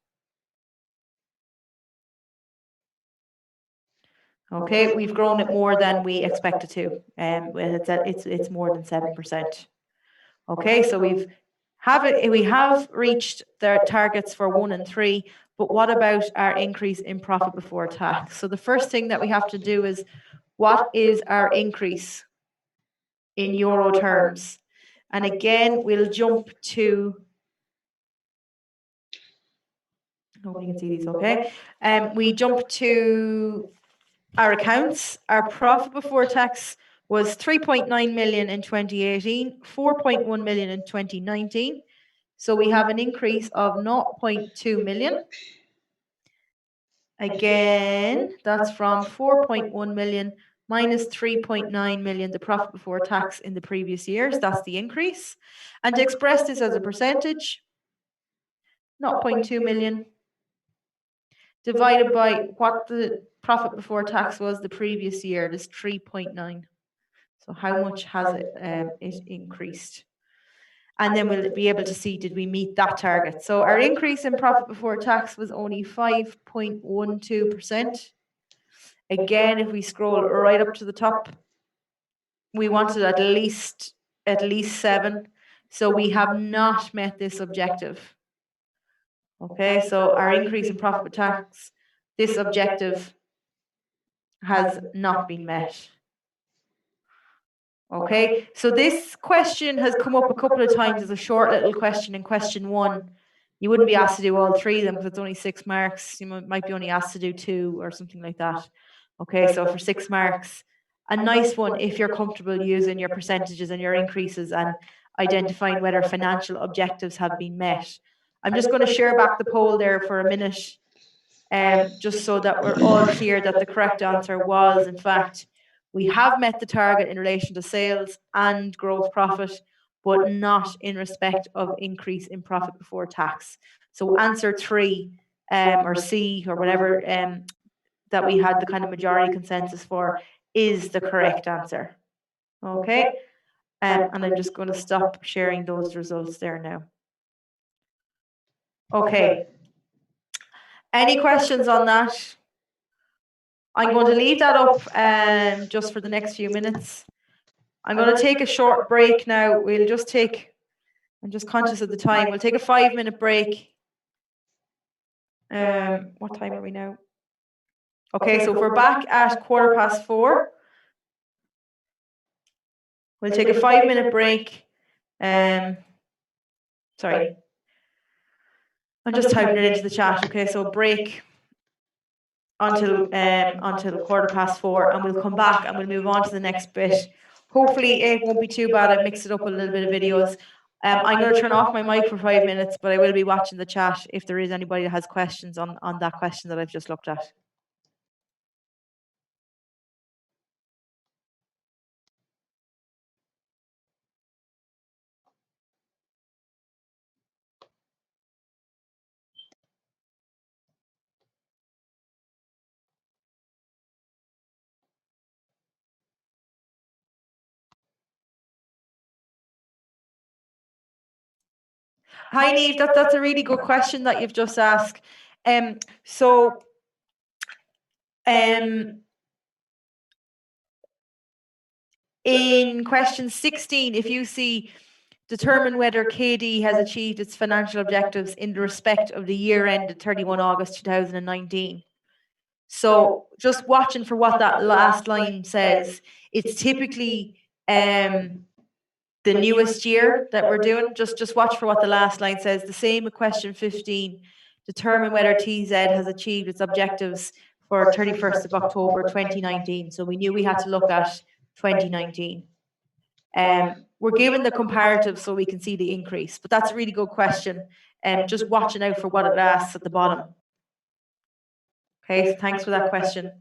Okay, we've grown it more than we expected to. It's more than 7%. Okay, so we have reached the targets for 1 and 3, but what about our increase in profit before tax? So the first thing that we have to do is, what is our increase in euro terms? And again, we'll jump to, nobody can see these, okay? We jump to our accounts. Our profit before tax was 3.9 million in 2018, 4.1 million in 2019. So we have an increase of 0.2 million. Again, that's from 4.1 million minus 3.9 million, the profit before tax in the previous years. That's the increase. And to express this as a percentage, 0.2 million divided by what the profit before tax was the previous year, is 3.9. So how much has it increased? And then we'll be able to see, did we meet that target? So our increase in profit before tax was only 5.12%. Again, if we scroll right up to the top, we wanted at least 7. So we have not met this objective. Okay, so our increase in profit before tax, this objective has not been met. Okay, so this question has come up a couple of times as a short little question in question 1. You wouldn't be asked to do all 3 of them because it's only 6 marks. You might be only asked to do 2 or something like that. Okay, so for 6 marks, a nice one if you're comfortable using your percentages and your increases and identifying whether financial objectives have been met. I'm just going to share back the poll there for a minute, just so that we're all clear that the correct answer was, in fact, we have met the target in relation to sales and gross profit, but not in respect of increase in profit before tax. So answer 3, or C, or whatever that we had the kind of majority consensus for, is the correct answer. Okay, and I'm just going to stop sharing those results there now. Okay, any questions on that? I'm going to leave that up just for the next few minutes. I'm going to take a short break now. We'll just take, I'm just conscious of the time, we'll take a 5-minute break. What time are we now? Okay, so if we're back at 4:15, we'll take a 5-minute break. Sorry, I'm just typing it into the chat. Okay, so break until 4:15, and we'll come back and we'll move on to the next bit. Hopefully it won't be too bad. I've mixed it up with a little bit of videos. I'm going to turn off my mic for 5 minutes, but I will be watching the chat if there is anybody that has questions on that question that I've just looked at. Hi, Neve. That's a really good question that you've just asked. So, in question 16, if you see determine whether KD has achieved its financial objectives in the respect of the year ended 31 August 2019. So just watching for what that last line says. It's typically the newest year that we're doing. Just watch for what the last line says. The same with question 15. Determine whether TZ has achieved its objectives for 31st of October 2019. So we knew we had to look at 2019. We're given the comparative so we can see the increase, but that's a really good question. Just watching out for what it asks at the bottom. Okay, so thanks for that question.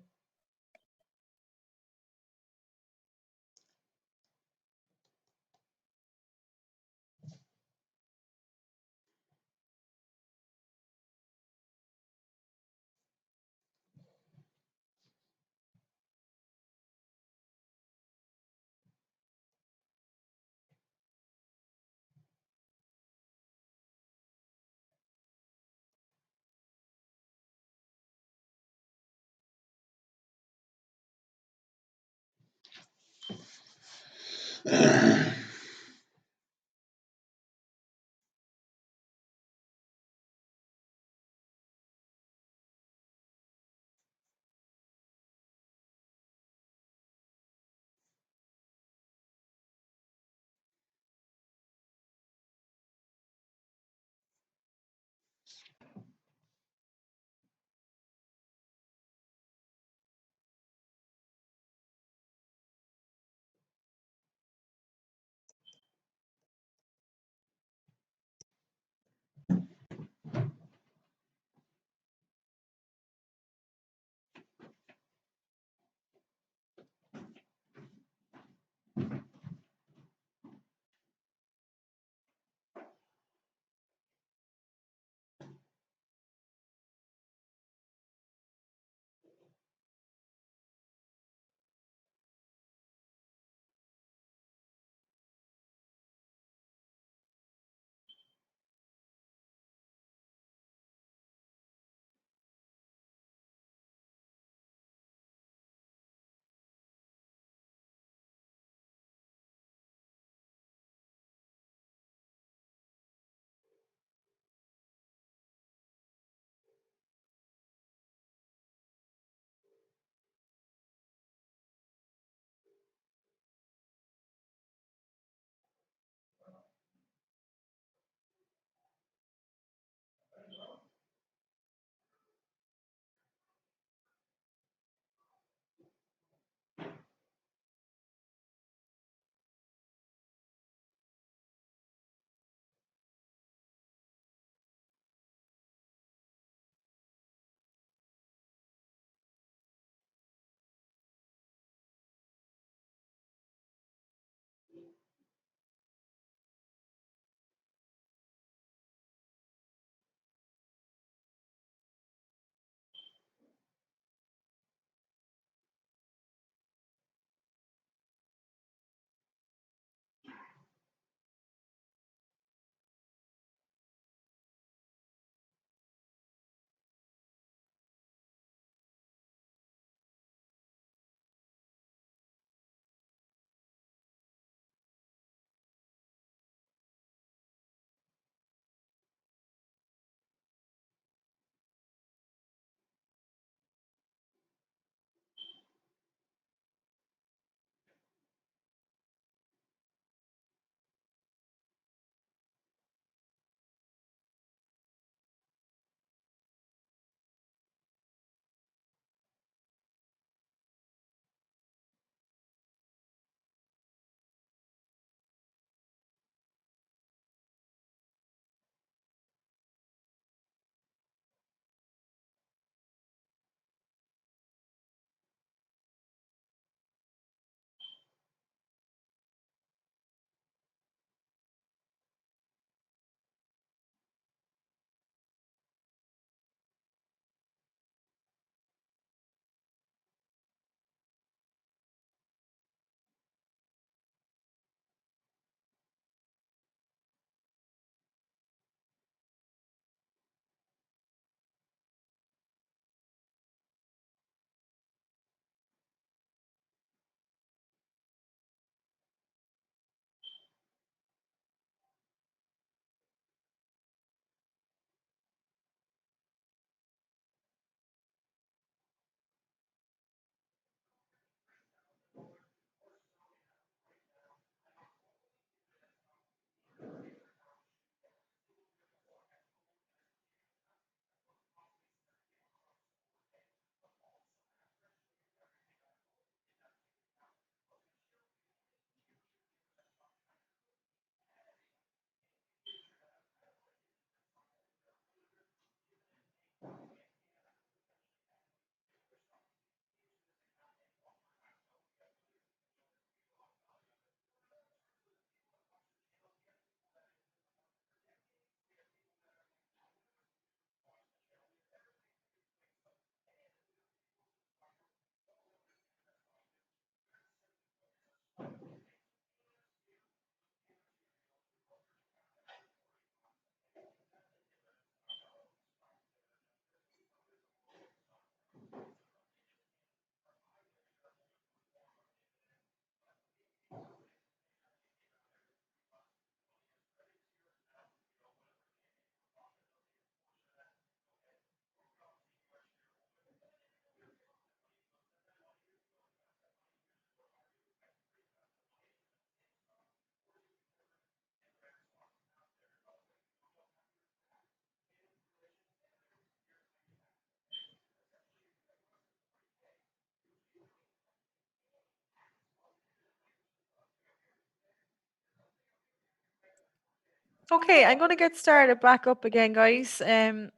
Okay, I'm going to get started back up again, guys. I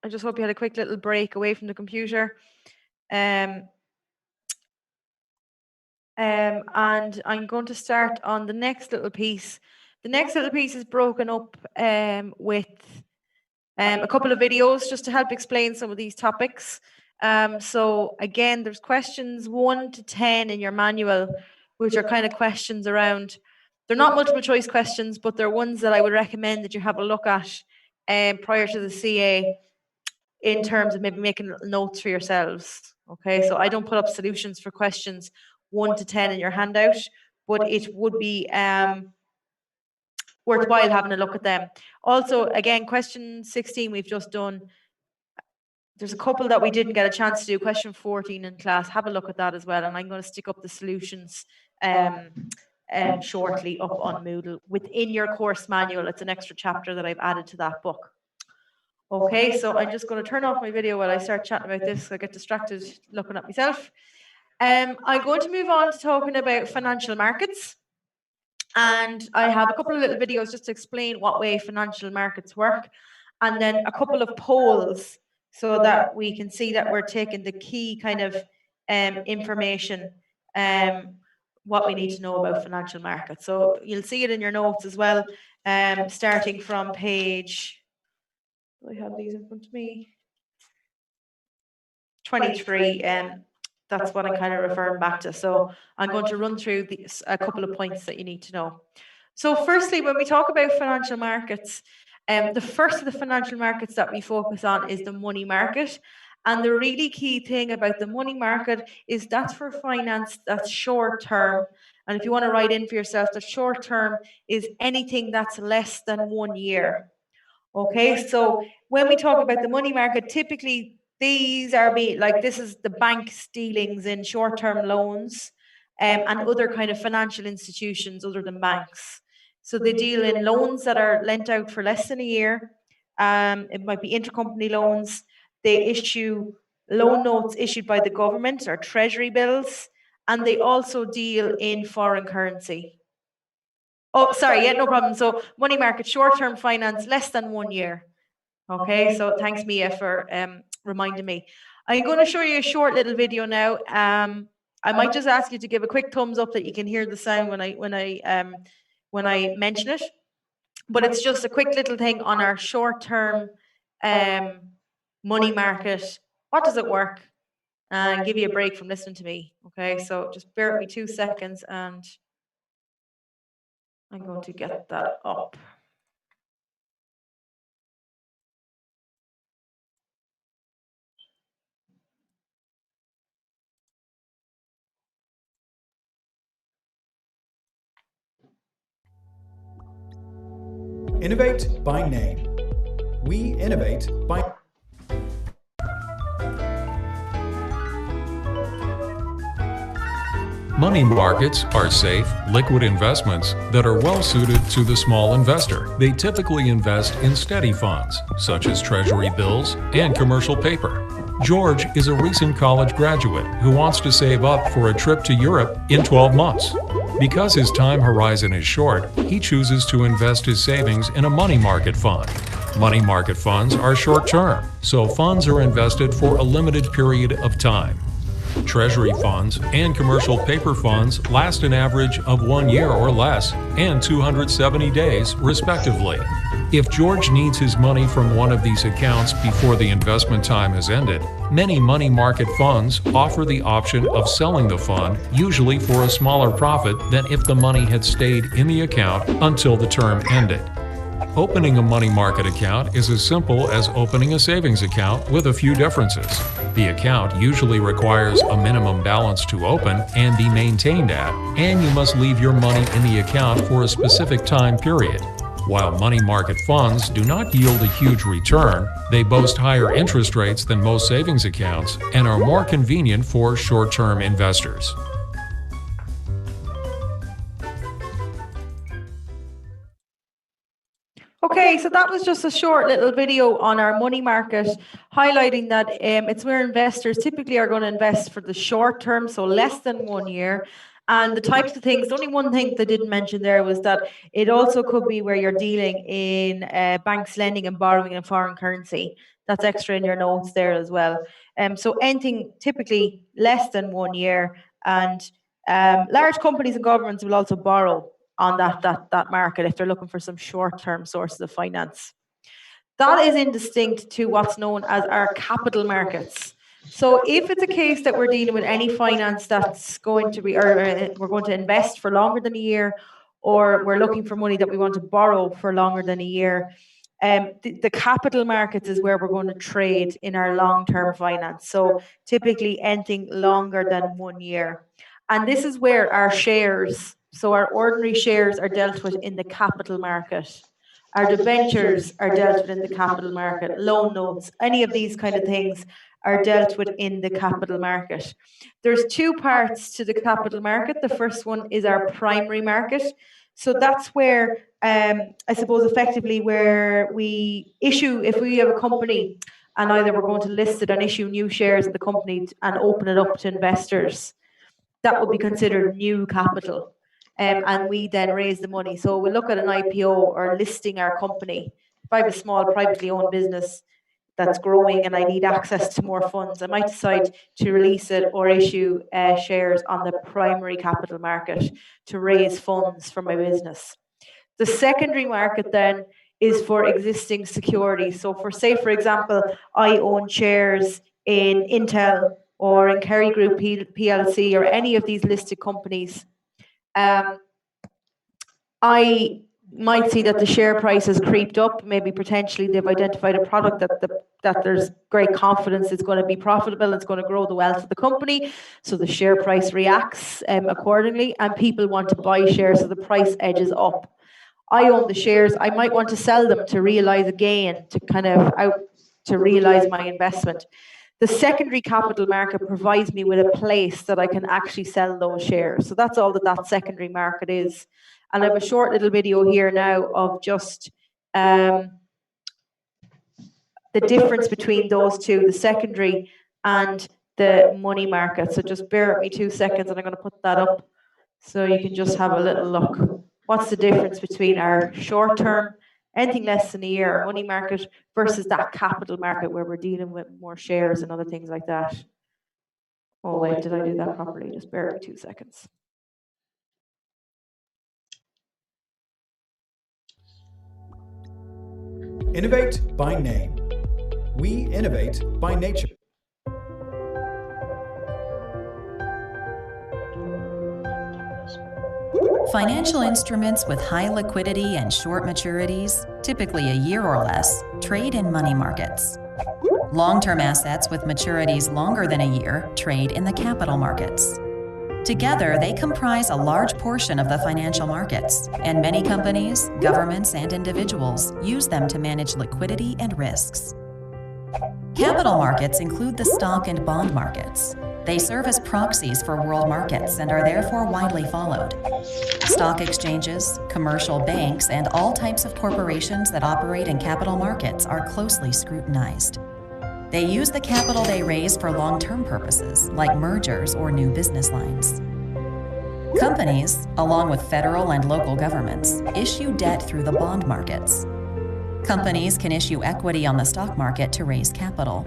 just hope you had a quick little break away from the computer. And I'm going to start on the next little piece. The next little piece is broken up with a couple of videos just to help explain some of these topics. So again, there's questions 1 to 10 in your manual, which are kind of questions around. They're not multiple choice questions, but they're ones that I would recommend that you have a look at prior to the CA in terms of maybe making notes for yourselves. Okay, so I don't put up solutions for questions 1 to 10 in your handout, but it would be worthwhile having a look at them. Also, again, question 16 we've just done. There's a couple that we didn't get a chance to do. Question 14 in class. Have a look at that as well. And I'm going to stick up the solutions shortly up on Moodle within your course manual. It's an extra chapter that I've added to that book. Okay, so I'm just going to turn off my video while I start chatting about this. I get distracted looking at myself. I'm going to move on to talking about financial markets. And I have a couple of little videos just to explain what way financial markets work. And then a couple of polls so that we can see that we're taking the key kind of information, what we need to know about financial markets. So you'll see it in your notes as well, starting from page, do I have these in front of me? 23, that's what I'm kind of referring back to. So I'm going to run through a couple of points that you need to know. So firstly, when we talk about financial markets, the first of the financial markets that we focus on is the money market. And the really key thing about the money market is that's for finance that's short term. And if you want to write in for yourself, the short term is anything that's less than 1 year. Okay, so when we talk about the money market, typically these are this is the bank's dealings in short-term loans and other kind of financial institutions other than banks. So they deal in loans that are lent out for less than a year. It might be intercompany loans. They issue loan notes issued by the government or treasury bills, and they also deal in foreign currency. Oh, sorry, yeah, no problem. So money market, short-term finance, less than 1 year. Okay, so thanks Mia for reminding me. I'm going to show you a short little video now. I might just ask you to give a quick thumbs up that you can hear the sound when I mention it. But it's just a quick little thing on our short-term money market. What does it work? And give you a break from listening to me. Okay, so just bear with me 2 seconds and I'm going to get that up. Innovate by name. We innovate by... Money markets are safe, liquid investments that are well suited to the small investor. They typically invest in steady funds, such as treasury bills and commercial paper. George is a recent college graduate who wants to save up for a trip to Europe in 12 months. Because his time horizon is short, he chooses to invest his savings in a money market fund. Money market funds are short-term, so funds are invested for a limited period of time. Treasury funds and commercial paper funds last an average of 1 year or less and 270 days, respectively. If George needs his money from one of these accounts before the investment time has ended, many money market funds offer the option of selling the fund, usually for a smaller profit than if the money had stayed in the account until the term ended. Opening a money market account is as simple as opening a savings account with a few differences. The account usually requires a minimum balance to open and be maintained at, and you must leave your money in the account for a specific time period. While money market funds do not yield a huge return, they boast higher interest rates than most savings accounts and are more convenient for short-term investors. Okay, so that was just a short little video on our money market, highlighting that it's where investors typically are going to invest for the short term, so less than 1 year, And the types of things, the only one thing they didn't mention there was that it also could be where you're dealing in banks lending and borrowing in foreign currency. That's extra in your notes there as well. So anything typically less than 1 year, and large companies and governments will also borrow on that market if they're looking for some short-term sources of finance. That is indistinct to what's known as our capital markets. So if it's a case that we're dealing with any finance that's going to be, or we're going to invest for longer than a year, or we're looking for money that we want to borrow for longer than a year, the capital markets is where we're going to trade in our long-term finance. So typically anything longer than 1 year. And this is where our shares, so our ordinary shares, are dealt with in the capital market. Our debentures are dealt with in the capital market. Loan notes, any of these kind of things are dealt with in the capital market. There's two parts to the capital market. The first one is our primary market. So that's where, I suppose, effectively where we issue, if we have a company and either we're going to list it and issue new shares in the company and open it up to investors, that would be considered new capital. And we then raise the money. So we'll look at an IPO or listing our company. If I have a small privately owned business that's growing and I need access to more funds, I might decide to release it or issue shares on the primary capital market to raise funds for my business. The secondary market then is for existing securities. So for, say, for example, I own shares in Intel or in Kerry Group PLC or any of these listed companies. I might see that the share price has creeped up. Maybe potentially they've identified a product that there's great confidence it's going to be profitable, it's going to grow the wealth of the company. So the share price reacts accordingly, and people want to buy shares, so the price edges up. I own the shares. I might want to sell them to realize a gain, to realize my investment. The secondary capital market provides me with a place that I can actually sell those shares. So that's all that secondary market is. And I have a short little video here now of just the difference between those two, the secondary and the money market. So just bear with me 2 seconds and I'm going to put that up so you can just have a little look. What's the difference between our short-term, anything less than a year, money market versus that capital market where we're dealing with more shares and other things like that? Oh wait, did I do that properly? Just bear with me 2 seconds. Innovate by name. We innovate by nature. Financial instruments with high liquidity and short maturities, typically a year or less, trade in money markets. Long-term assets with maturities longer than a year trade in the capital markets. Together, they comprise a large portion of the financial markets, and many companies, governments, and individuals use them to manage liquidity and risks. Capital markets include the stock and bond markets. They serve as proxies for world markets and are therefore widely followed. Stock exchanges, commercial banks, and all types of corporations that operate in capital markets are closely scrutinized. They use the capital they raise for long-term purposes, like mergers or new business lines. Companies, along with federal and local governments, issue debt through the bond markets. Companies can issue equity on the stock market to raise capital.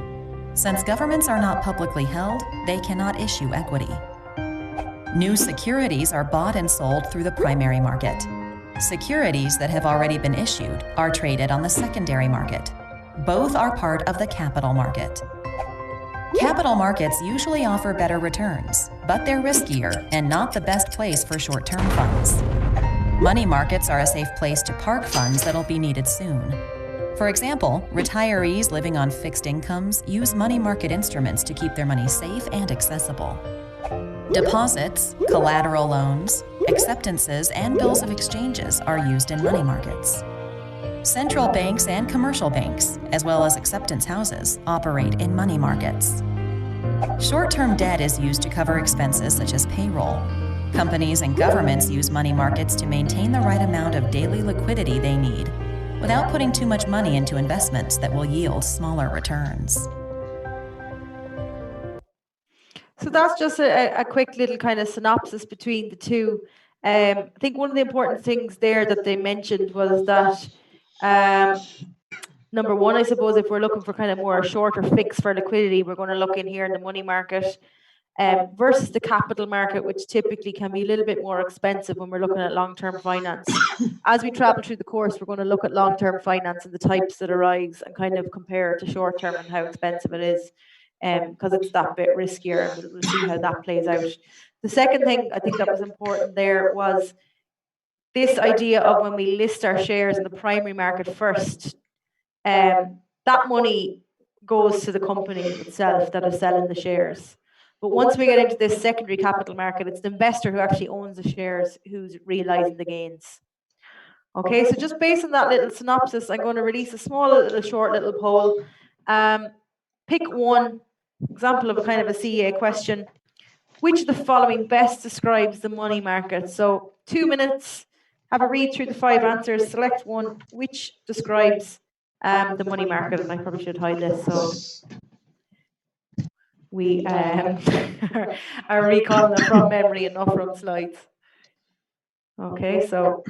Since governments are not publicly held, they cannot issue equity. New securities are bought and sold through the primary market. Securities that have already been issued are traded on the secondary market. Both are part of the capital market. Capital markets usually offer better returns, but they're riskier and not the best place for short-term funds. Money markets are a safe place to park funds that'll be needed soon. For example, retirees living on fixed incomes use money market instruments to keep their money safe and accessible. Deposits, collateral loans, acceptances, and bills of exchanges are used in money markets. Central banks and commercial banks, as well as acceptance houses, operate in money markets. Short-term debt is used to cover expenses such as payroll. Companies and governments use money markets to maintain the right amount of daily liquidity they need, without putting too much money into investments that will yield smaller returns. So that's just a quick little kind of synopsis between the two. I think one of the important things there that they mentioned was that number one, I suppose, if we're looking for kind of more a shorter fix for liquidity, we're going to look in here in the money market versus the capital market, which typically can be a little bit more expensive when we're looking at long-term finance. As we travel through the course, we're going to look at long-term finance and the types that arise and kind of compare it to short-term and how expensive it is, because it's that bit riskier, and we'll see how that plays out. The second thing I think that was important there was this idea of when we list our shares in the primary market first, that money goes to the company itself that is selling the shares. But once we get into this secondary capital market, it's the investor who actually owns the shares who's realizing the gains. Okay, so just based on that little synopsis, I'm going to release a small little short little poll. Pick one example of a kind of a CA question. Which of the following best describes the money market? So 2 minutes, have a read through the 5 answers, select one which describes the money market. And I probably should hide this so we are recalling it from memory and not from slides. Okay, so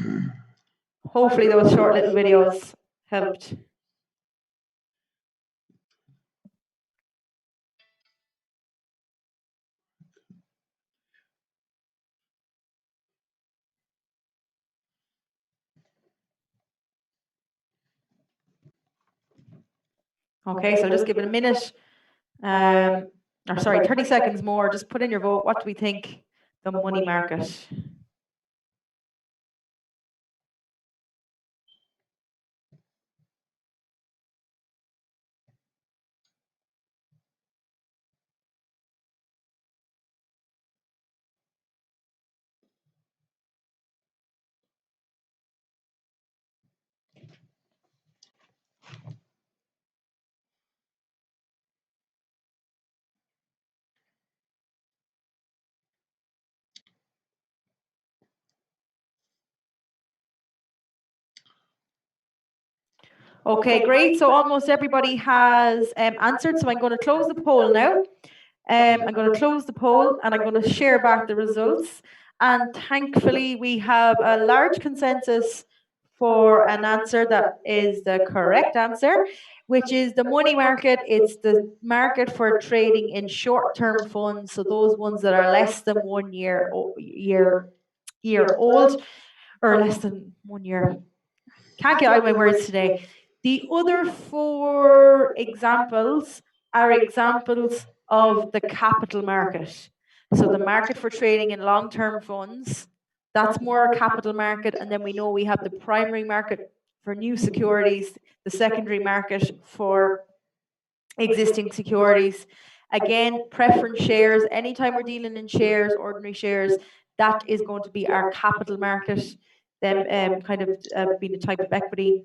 hopefully those short little videos helped. Okay, so just give it a minute, or sorry, 30 seconds more. Just put in your vote. What do we think the money market? Okay, great. So almost everybody has answered. So I'm going to close the poll now. I'm going to close the poll and I'm going to share back the results. And thankfully, we have a large consensus for an answer that is the correct answer, which is the money market. It's the market for trading in short-term funds, so those ones that are less than 1 year old, or less than 1 year. Can't get out my words today. The other 4 examples are examples of the capital market. So the market for trading in long-term funds, that's more a capital market. And then we know we have the primary market for new securities, the secondary market for existing securities. Again, preference shares, anytime we're dealing in shares, ordinary shares, that is going to be our capital market, them kind of being a type of equity.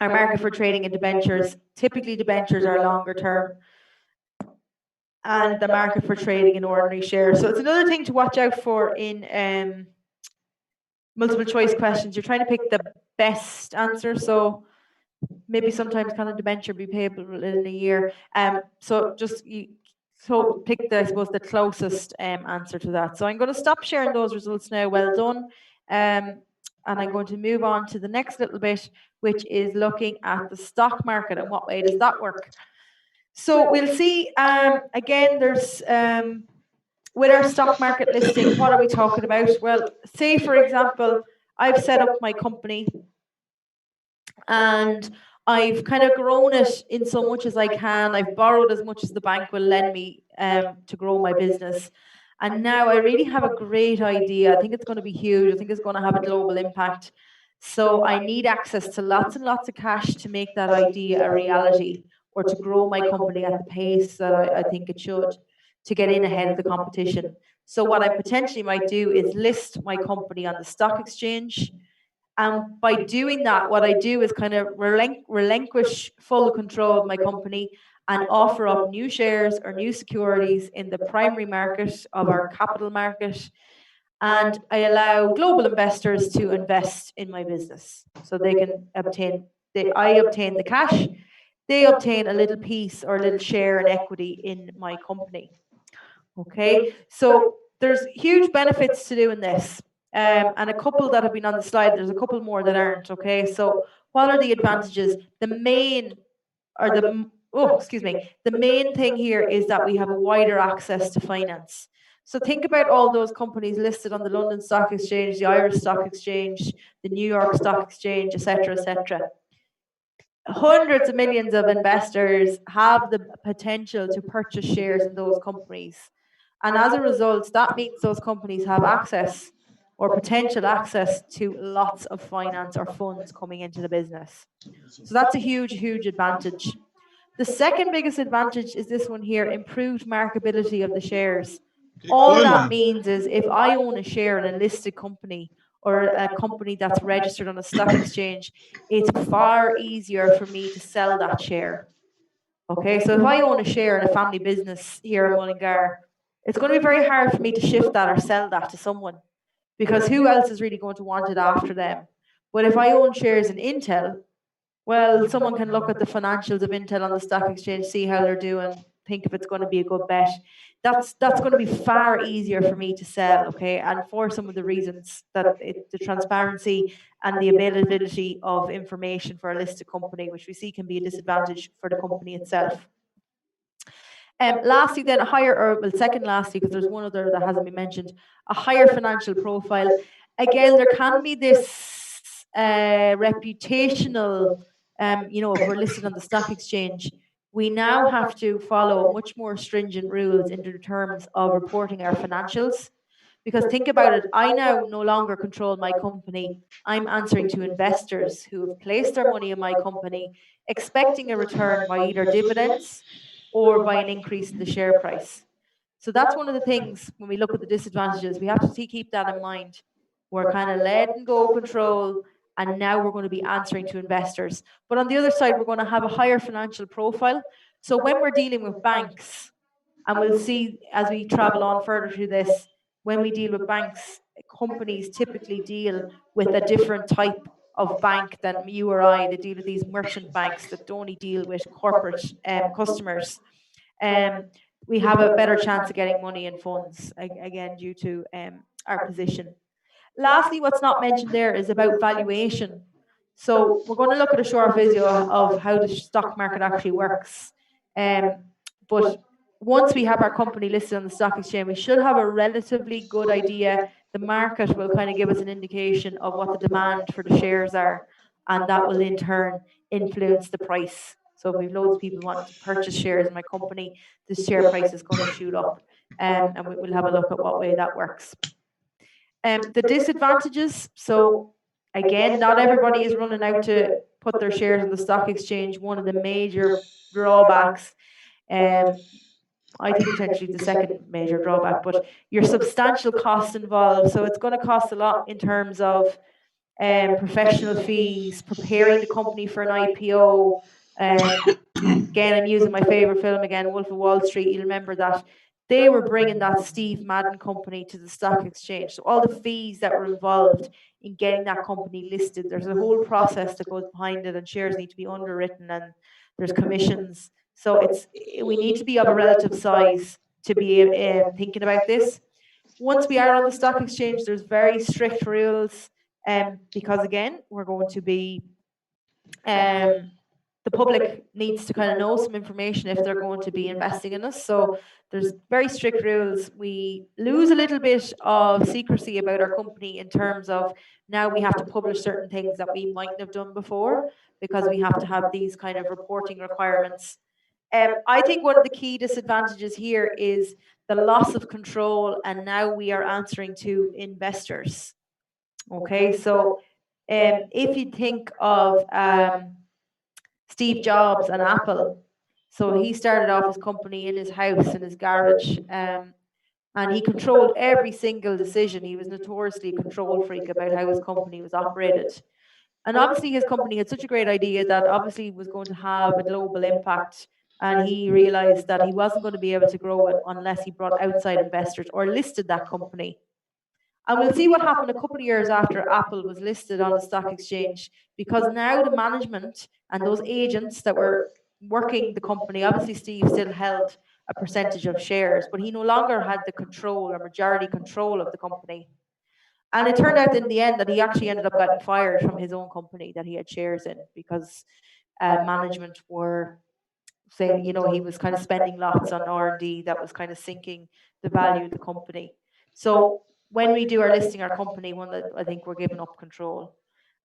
Our market for trading in debentures, typically debentures are longer term, and the market for trading in ordinary shares. So it's another thing to watch out for in multiple choice questions. You're trying to pick the best answer. So maybe sometimes can a debenture be payable in a year? So just pick the, I suppose, the closest answer to that. So I'm going to stop sharing those results now. Well done. And I'm going to move on to the next little bit, which is looking at the stock market and what way does that work. So we'll see, again, there's, with our stock market listing, what are we talking about? Well, say, for example, I've set up my company and I've kind of grown it in so much as I can. I've borrowed as much as the bank will lend me to grow my business. And now I really have a great idea. I think it's going to be huge. I think it's going to have a global impact. So I need access to lots and lots of cash to make that idea a reality, or to grow my company at the pace that I think it should, to get in ahead of the competition. So what I potentially might do is list my company on the stock exchange. And by doing that, what I do is kind of relinquish full control of my company and offer up new shares or new securities in the primary market of our capital market. And I allow global investors to invest in my business. So they can obtain, I obtain the cash, they obtain a little piece or a little share in equity in my company. Okay, so there's huge benefits to doing this. And a couple that have been on the slide, there's a couple more that aren't. Okay, so what are the advantages? The main, or excuse me, the main thing here is that we have a wider access to finance. So think about all those companies listed on the London Stock Exchange, the Irish Stock Exchange, the New York Stock Exchange, etc., etc. Hundreds of millions of investors have the potential to purchase shares in those companies. And as a result, that means those companies have access or potential access to lots of finance or funds coming into the business. So that's a huge, huge advantage. The second biggest advantage is this one here, improved marketability of the shares. All that means is if I own a share in a listed company or a company that's registered on a stock exchange, it's far easier for me to sell that share. Okay, so if I own a share in a family business here in Mullingar, it's going to be very hard for me to shift that or sell that to someone, because who else is really going to want it after them? But if I own shares in Intel, well, someone can look at the financials of Intel on the stock exchange, see how they're doing, think if it's going to be a good bet. That's going to be far easier for me to sell, okay? And for some of the reasons that the transparency and the availability of information for a listed company, which we see can be a disadvantage for the company itself. Lastly, then, second lastly, because there's one other that hasn't been mentioned, a higher financial profile. Again, there can be this reputational, if we're listed on the stock exchange, we now have to follow much more stringent rules in terms of reporting our financials. Because think about it, I now no longer control my company. I'm answering to investors who have placed their money in my company, expecting a return by either dividends or by an increase in the share price. So that's one of the things when we look at the disadvantages, we have to keep that in mind. We're kind of letting go control, and now we're going to be answering to investors. But on the other side, we're going to have a higher financial profile. So when we're dealing with banks, and we'll see as we travel on further through this, when we deal with banks, companies typically deal with a different type of bank than you or I. They deal with these merchant banks that only deal with corporate customers. We have a better chance of getting money and funds, again, due to our position. Lastly, what's not mentioned there is about valuation. So we're going to look at a short video of how the stock market actually works. But once we have our company listed on the stock exchange, we should have a relatively good idea. The market will kind of give us an indication of what the demand for the shares are, and that will in turn influence the price. So if we have loads of people wanting to purchase shares in my company, the share price is going to shoot up, and we'll have a look at what way that works. The disadvantages, so again, not everybody is running out to put their shares in the stock exchange. One of the major drawbacks, I think potentially the second major drawback, but your substantial cost involved. So it's going to cost a lot in terms of professional fees, preparing the company for an IPO. Again, I'm using my favorite film again, Wolf of Wall Street. You remember that they were bringing that Steve Madden company to the stock exchange. So all the fees that were involved in getting that company listed, there's a whole process that goes behind it, and shares need to be underwritten, and there's commissions. So we need to be of a relative size to be thinking about this. Once we are on the stock exchange, there's very strict rules, because again, we're going to be the public needs to kind of know some information if they're going to be investing in us. So there's very strict rules. We lose a little bit of secrecy about our company in terms of now we have to publish certain things that we mightn't have done before, because we have to have these kind of reporting requirements. I think one of the key disadvantages here is the loss of control, and now we are answering to investors. Okay, so if you think of Steve Jobs and Apple. So he started off his company in his house, in his garage, and he controlled every single decision. He was notoriously a control freak about how his company was operated. And obviously his company had such a great idea that obviously was going to have a global impact. And he realized that he wasn't going to be able to grow it unless he brought outside investors or listed that company. And we'll see what happened a couple of years after Apple was listed on the stock exchange, because now the management and those agents that were working the company, obviously Steve still held a percentage of shares, but he no longer had the control or majority control of the company. And it turned out in the end that he actually ended up getting fired from his own company that he had shares in because management were saying, he was kind of spending lots on R&D that was kind of sinking the value of the company. So when we do our listing our company, one that I think we're giving up control.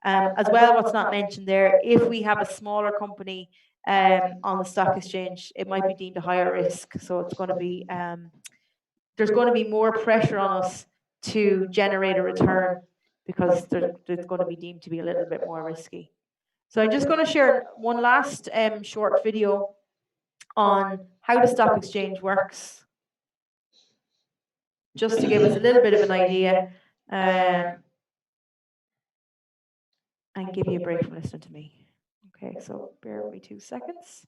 As well, what's not mentioned there, if we have a smaller company on the stock exchange, it might be deemed a higher risk. So it's going to be there's going to be more pressure on us to generate a return because there's going to be deemed to be a little bit more risky. So I'm just going to share one last short video on how the stock exchange works, just to give us a little bit of an idea and give you a break from listening to me. Okay, so bear with me 2 seconds.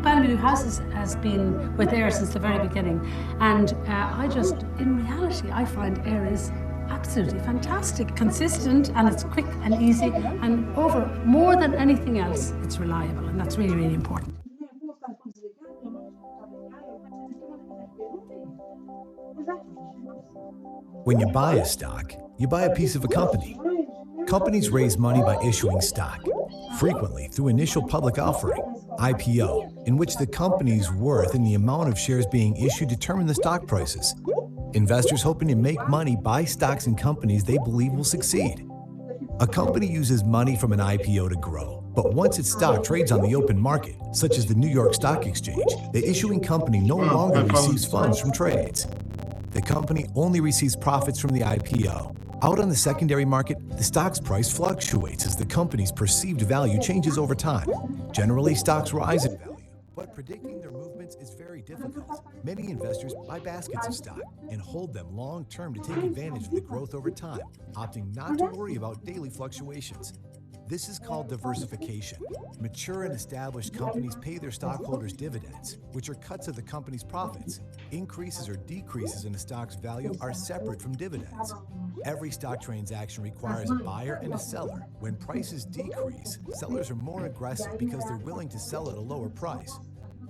Family New Houses has been with AIR since the very beginning, and in reality, I find AIR is absolutely fantastic, consistent, and it's quick and easy, and more than anything else, it's reliable, and that's really, really important. When you buy a stock, you buy a piece of a company. Companies raise money by issuing stock, frequently through initial public offering, IPO, in which the company's worth and the amount of shares being issued determine the stock prices. Investors hoping to make money buy stocks in companies they believe will succeed. A company uses money from an IPO to grow, but once its stock trades on the open market, such as the New York Stock Exchange, the issuing company no longer receives funds from trades. The company only receives profits from the IPO. Out on the secondary market, the stock's price fluctuates as the company's perceived value changes over time. Generally, stocks rise in value, but predicting their movements is very difficult. Many investors buy baskets of stock and hold them long-term to take advantage of the growth over time, opting not to worry about daily fluctuations. This is called diversification. Mature and established companies pay their stockholders dividends, which are cuts of the company's profits. Increases or decreases in a stock's value are separate from dividends. Every stock transaction requires a buyer and a seller. When prices decrease, sellers are more aggressive because they're willing to sell at a lower price.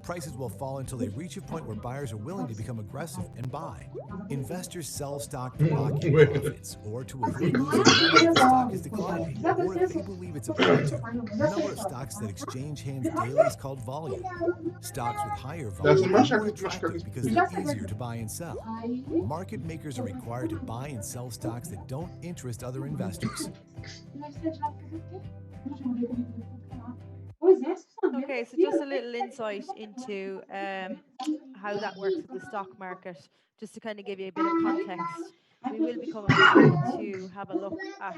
Prices will fall until they reach a point where buyers are willing to become aggressive and buy. Investors sell stock to lock in profits or to avoid losing money if the stock is declining, or if they believe it's about to. The number of stocks that exchange hands daily is called volume. Stocks with higher volume are more attractive because they're easier to buy and sell. Market makers are required to buy and sell stocks that don't interest other investors. Okay, so just a little insight into how that works with the stock market, just to kind of give you a bit of context. We will be coming back to have a look at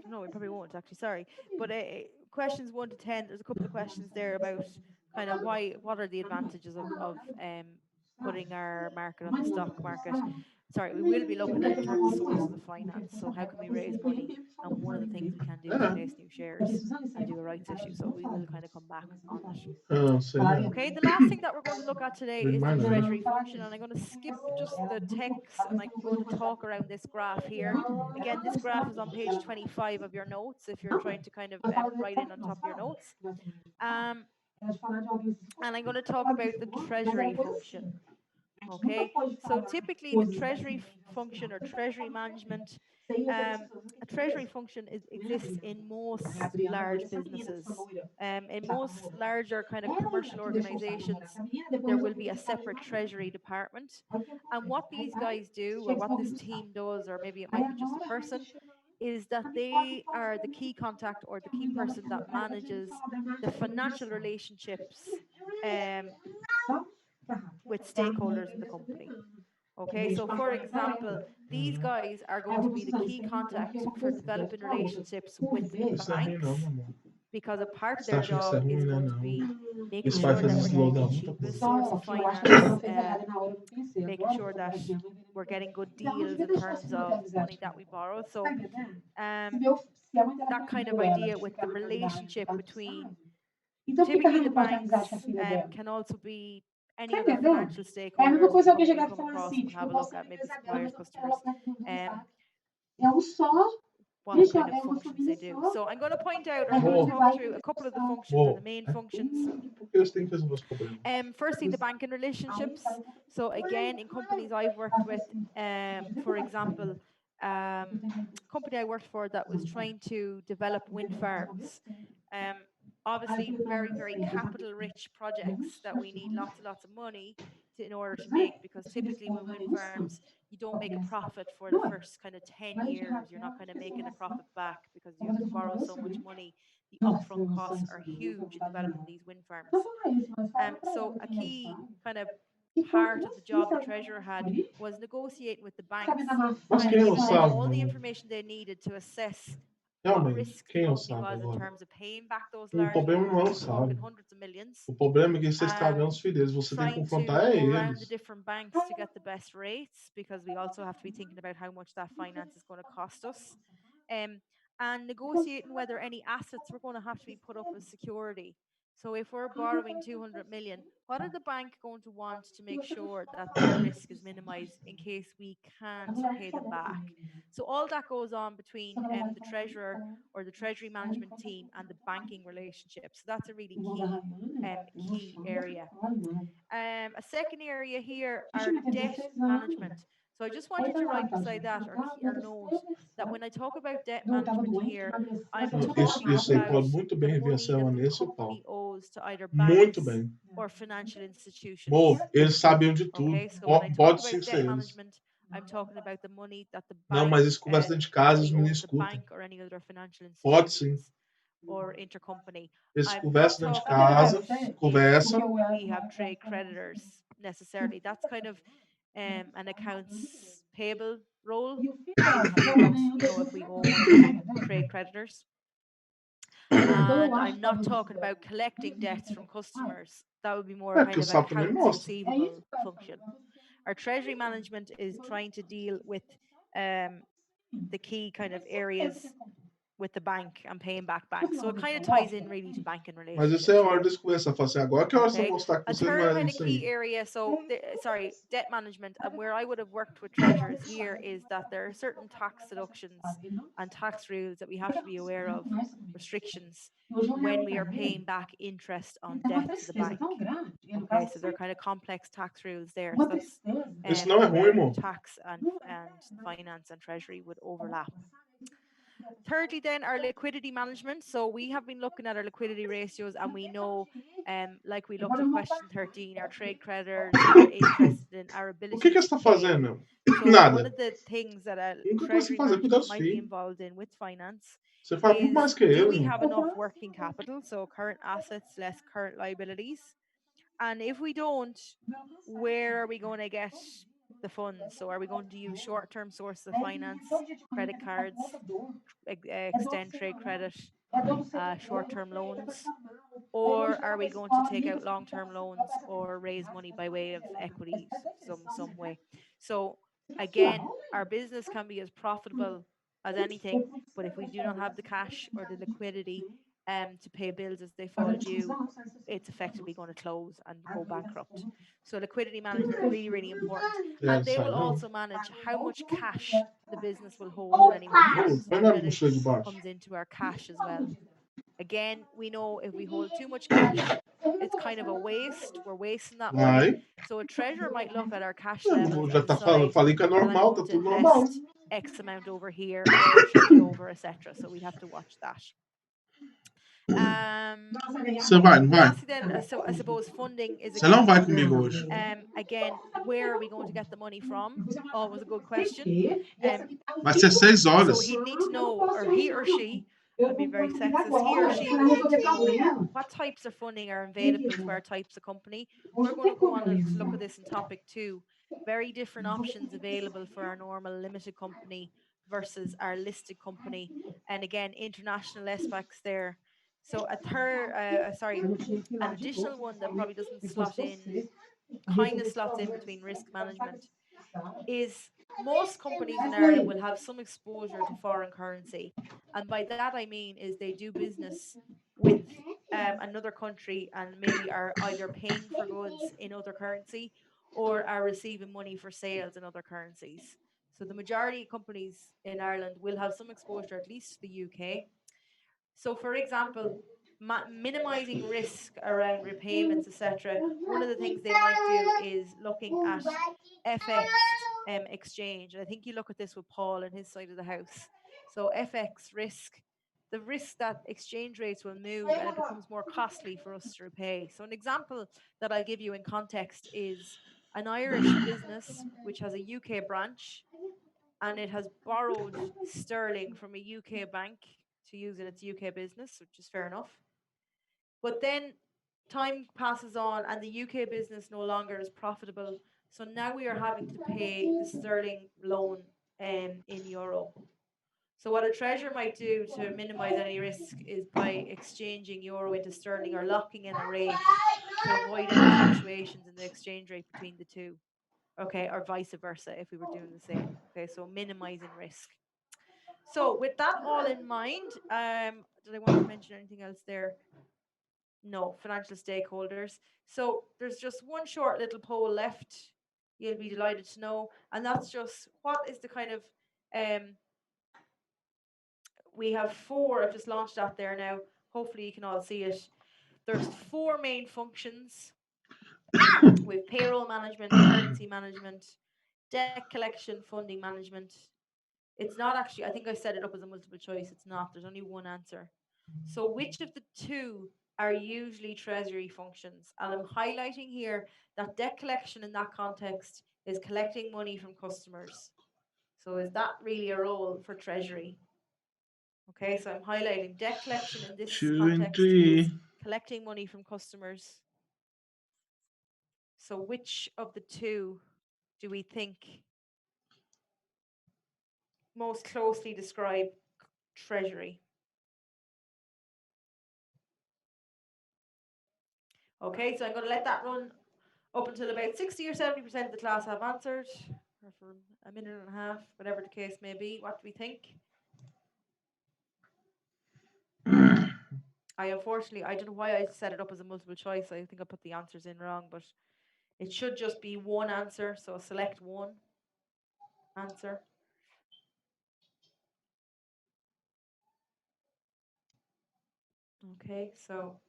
no, we probably won't actually, sorry. But questions 1 to 10, there's a couple of questions there about kind of what are the advantages of putting our market on the stock market. Sorry, we will be looking at in terms of sources of finance. So how can we raise money? And one of the things we can do is place new shares and do a rights issue. So we will kind of come back on it. Okay, the last thing that we're going to look at today is the treasury function, and I'm going to skip just the text and I'm going to talk around this graph here. Again, this graph is on page 25 of your notes if you're trying to kind of write in on top of your notes. And I'm going to talk about the treasury function. Okay, so typically the treasury function or treasury management, a treasury function exists in most large businesses. In most larger kind of commercial organizations, there will be a separate treasury department. And what these guys do, or what this team does, or maybe it might be just a person, is that they are the key contact or the key person that manages the financial relationships with stakeholders in the company. Okay, so for example, these guys are going to be the key contact for developing relationships with the banks, because a part of their job is going to be making sure that we're getting the cheapest source of finance, making sure that we're getting good deals in terms of money that we borrow. So that kind of idea with the relationship between typically the banks can also be any other financial stakeholders the company come across. We'll have a look at maybe suppliers, customers. what kind of functions they do. So I'm going to point out, or I'm going to talk through a couple of the functions or the main functions. Porque eles têm que resolver os problemas. Firstly, the banking relationships. So again, in companies I've worked with, for example, company I worked for that was trying to develop wind farms. Um, Obviously, very, very capital rich projects that we need lots and lots of money in order to make, because typically with wind farms, you don't make a profit for the first kind of 10 years. You're not kind of making a profit back because you have to borrow so much money. The upfront costs are huge in developing these wind farms. So a key kind of part of the job the treasurer had was negotiating with the banks, Mas kind of quem é o giving them all sábio? the information they needed to assess what Realmente, risk the quem é o company sábio was in agora? terms of paying back those O large problema não loans. é o We were talking sábio. hundreds of millions. O problema é que você está vendo Um, os filhos. Você tem que Trying confrontar to é go around the eles. different banks to get the best rates, because we also have to be thinking about how much that finance is going to cost us. Um, and negotiating whether any assets were going to have to be put up as security. So if we're borrowing 200 million, what are the bank going to want to make sure that their risk is minimized in case we can't pay them back? So all that goes on between the treasurer or the treasury management team and the banking relationship. So that's a really key area. A second area here are debt management. So I just want you to write beside that, or note that when I talk about debt management here, I'm talking Isso aí about pode muito the bem money reversar a that the Vanessa e o Paulo. company owes to either Muito banks bem. or financial institutions. Bom, eles sabiam de tudo. Okay, so when I talk Pode about sim debt ser eles. management, I'm talking about the money that the Não, bank mas isso conversa dentro de casa, os company owes meninos to the escutam. bank or any other financial Pode sim. institutions or intercompany. Eles I'm not conversam dentro de talking casa, about if conversam. we have trade creditors necessarily. That's kind of an accounts payable role. If we want, if we owe money to trade creditors. And I'm not talking about collecting debts from customers. That would be more É, porque kind o of sábio também accounts mostra. receivable function. Our treasury management is trying to deal with the key kind of areas with the bank and paying back banks. So it kind of ties in really to banking Mas isso é relationships a hora here. deles conversar. Falar assim, agora que é hora de você Okay. mostrar que A você não third é kind of isso key aí. area, debt management, and where I would have worked with treasurers here is that there are certain tax deductions and tax rules that we have to be aware of, restrictions, when we are paying back interest on debt to the bank. Okay, so there are kind of complex tax rules there. So that's Isso não é ruim, where irmão. tax and finance and treasury would overlap. Thirdly, then, our liquidity management. So we have been looking at our liquidity ratios, and we know, like we looked at question 13, our trade creditors are interested in our O ability que to você está pay. fazendo? So Nada. one of the things that a O que você treasury faz é cuidar management dos might be filhos. involved in with finance Você faz muito is, mais que do eles, we irmão. have enough working capital? So current assets less current liabilities. And if we don't, where are we going to get the funds? So are we going to use short-term sources of finance, credit cards, extend trade credit, short-term loans, or are we going to take out long-term loans or raise money by way of equity some way? So again, our business can be as profitable as anything, but if we do not have the cash or the liquidity to pay bills as they fall due, it's effectively going to close and go bankrupt. So liquidity management really, really important. É, And they sai will não. also manage how much cash the business will hold at any one time. So Põe that na kind of mochila de baixo. comes into our cash as well. Again, we know if we hold too much cash, it's kind of a waste. We're wasting that money. Vai. So a treasurer might look at our cash Eu levels já and tá falando, decide falei que é that I'm normal, going tá to tudo normal. invest X amount over here or shift it over, etc. So we have to watch that. Você vai, não vai? Lastly, then, so I suppose funding is a Você não key vai one. comigo hoje. Again, where are we going to get the money from? Always a good question. Vai ser 6 So horas. he'd need to know, or he or she, I'm being very sexist, he or she would need to know what types of funding are available to our types of company. We're going to go on and look at this in topic 2. Very different options available for our normal limited company versus our listed company. And again, international aspects there. So an additional one that probably doesn't kind of slots in between risk management is most companies in Ireland will have some exposure to foreign currency. And by that I mean is they do business with another country and maybe are either paying for goods in other currency or are receiving money for sales in other currencies. So the majority of companies in Ireland will have some exposure, at least to the UK. So, for example, minimizing risk around repayments, etc. One of the things they might do is looking at FX exchange. And I think you look at this with Paul and his side of the house. So, FX risk, the risk that exchange rates will move and it becomes more costly for us to repay. So, an example that I'll give you in context is an Irish business which has a UK branch and it has borrowed sterling from a UK bank to use in its UK business, which is fair enough. But then time passes on and the UK business no longer is profitable. So now we are having to pay the sterling loan in euro. So what a treasurer might do to minimize any risk is by exchanging euro into sterling or locking in a rate to avoid any fluctuations in the exchange rate between the two. Okay, or vice versa if we were doing the same. Okay, so minimizing risk. So with that all in mind, did I want to mention anything else there? No, financial stakeholders. So there's just one short little poll left. You'll be delighted to know, and that's just what is the kind of we have four. I've just launched that there now. Hopefully you can all see it. There's four main functions with payroll management, currency management, debt collection, funding management. It's not actually, I think I set it up as a multiple choice. It's not. There's only one answer. So, which of the two are usually treasury functions? And I'm highlighting here that debt collection in that context is collecting money from customers. So, is that really a role for treasury? Okay, so I'm highlighting debt collection in this 2 and context 3. is collecting money from customers. So, which of the two do we think most closely describe treasury? Okay, so I'm going to let that run up until about 60 or 70% of the class have answered, or for a minute and a half, whatever the case may be. What do we think? I don't know why I set it up as a multiple choice. I think I put the answers in wrong, but it should just be one answer. So select one answer. Okay, so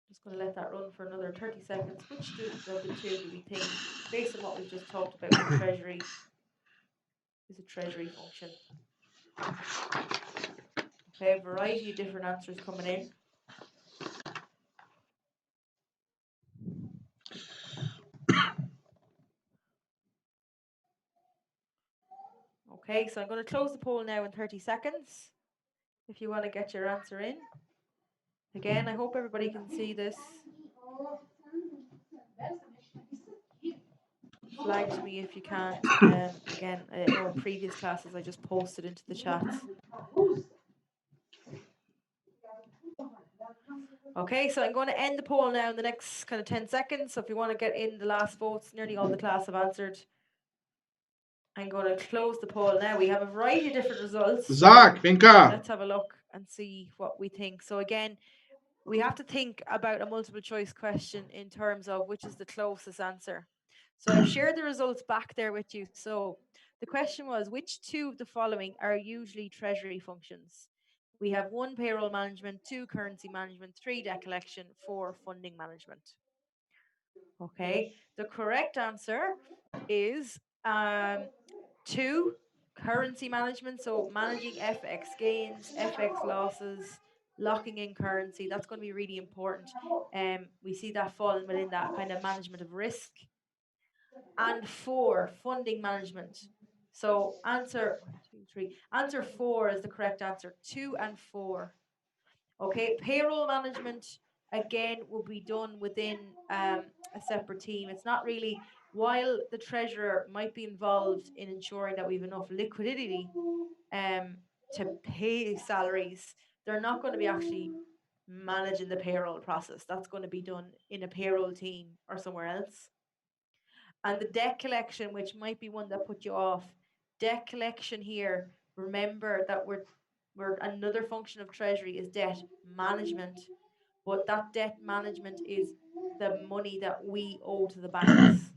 just going to let that run for another 30 seconds. Which of the two do we think, based on what we've just talked about with treasury, is a treasury function? Okay, a variety of different answers coming in. Okay, so I'm going to close the poll now in 30 seconds. If you want to get your answer in. Again, I hope everybody can see this. Flag to me if you can't. Again, I know in previous classes I just posted into the chats. Okay, so I'm going to end the poll now in the next kind of 10 seconds. So if you want to get in the last votes, nearly all the class have answered. I'm going to close the poll now. We have a variety of different results. Zach, Vinka. Let's have a look and see what we think. So again, we have to think about a multiple choice question in terms of which is the closest answer. So I've shared the results back there with you. So the question was, which two of the following are usually treasury functions? We have 1, payroll management, 2, currency management, 3, debt collection, 4, funding management. Okay, the correct answer is 2, currency management. So managing FX gains, FX losses, locking in currency. That's going to be really important. We see that falling within that kind of management of risk. And 4, funding management. So answer 1, 2, 3. Answer 4 is the correct answer. 2 and 4. Okay, payroll management again will be done within a separate team. It's not really, while the treasurer might be involved in ensuring that we have enough liquidity to pay salaries, they're not going to be actually managing the payroll process. That's going to be done in a payroll team or somewhere else. And the debt collection, which might be one that put you off, debt collection here, remember that we're another function of treasury is debt management, but that debt management is the money that we owe to the banks.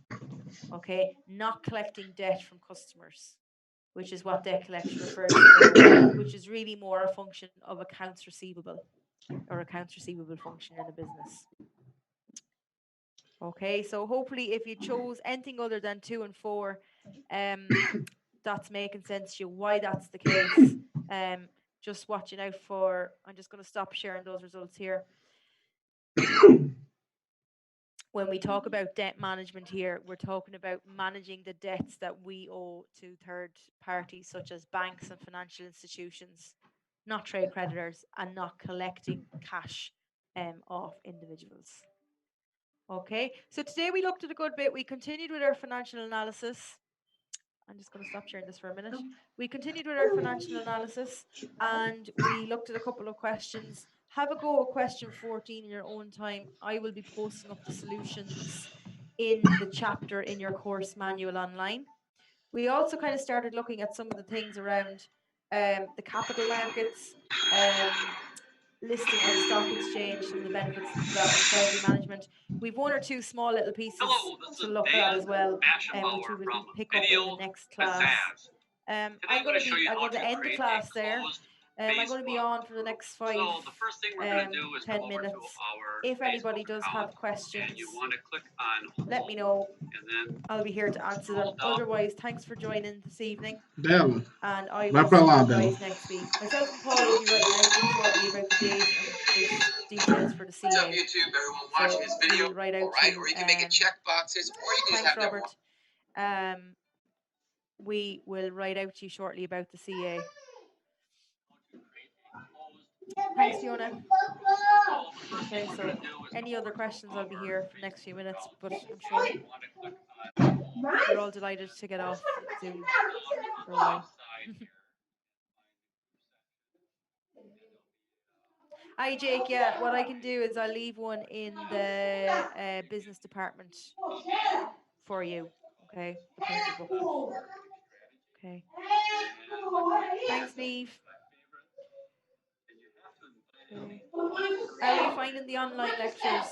Okay, not collecting debt from customers, which is what debt collection refers to there, which is really more a function of accounts receivable or accounts receivable function in a business. Okay, so hopefully if you chose anything other than 2 and 4, that's making sense to you why that's the case. Just watching out for, I'm just going to stop sharing those results here. When we talk about debt management here, we're talking about managing the debts that we owe to third parties such as banks and financial institutions, not trade creditors, and not collecting cash off individuals. Okay, so today we looked at a good bit. We continued with our financial analysis. I'm just going to stop sharing this for a minute. We continued with our financial analysis and we looked at a couple of questions. Have a go at question 14 in your own time. I will be posting up the solutions in the chapter in your course manual online. We also kind of started looking at some of the things around the capital markets, listing on the stock exchange, some of the benefits of that with treasury management. We've 1 or 2 small little pieces to look at as well, which we will pick up in the next class. I'm going to end the class there. I'm going to be on for the next 5, 10 minutes. If anybody does have questions, let me know. I'll be here to answer them. Otherwise, thanks for joining this evening. Dela. And I Vai will pra see lá, you Dela. guys next week. Myself and Paul will be writing out to you shortly about the date and there's details for the CA. What's up, YouTube? Everyone watching this video. We'll write out All right, to or you can make it check boxes, or you can just thanks, have them. Robert. We will write out to you shortly about the CA. Thanks, Fiona. Okay, so any other questions, I'll be here for the next few minutes, but I'm sure you're all delighted to get off Zoom for a while. Hi, Jake. Yeah, what I can do is I'll leave one in the business department for you. Okay, the printed booklet. Okay. Thanks, Neve. Okay. How are you finding the online lectures,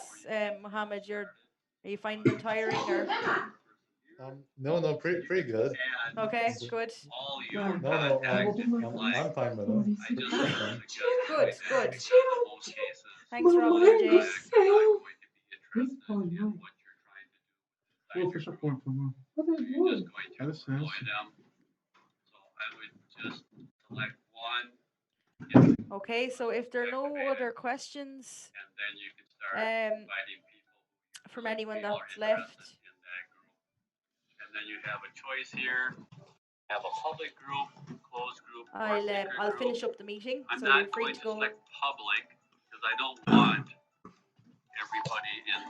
Mohammed? Are you finding them tiring or? No, pretty good. Okay, good. No, I'm fine with them. Pretty fun. Good. Thanks, Robin and Jake. Vou fechar a porta, mano. Ela é sério. Okay, so if there are no other questions from anyone that's left. And then you have a choice here. Have a public group, closed group, or a secret I'll group. finish up the meeting, I'm so not you're free going to to go. select public because I don't want everybody in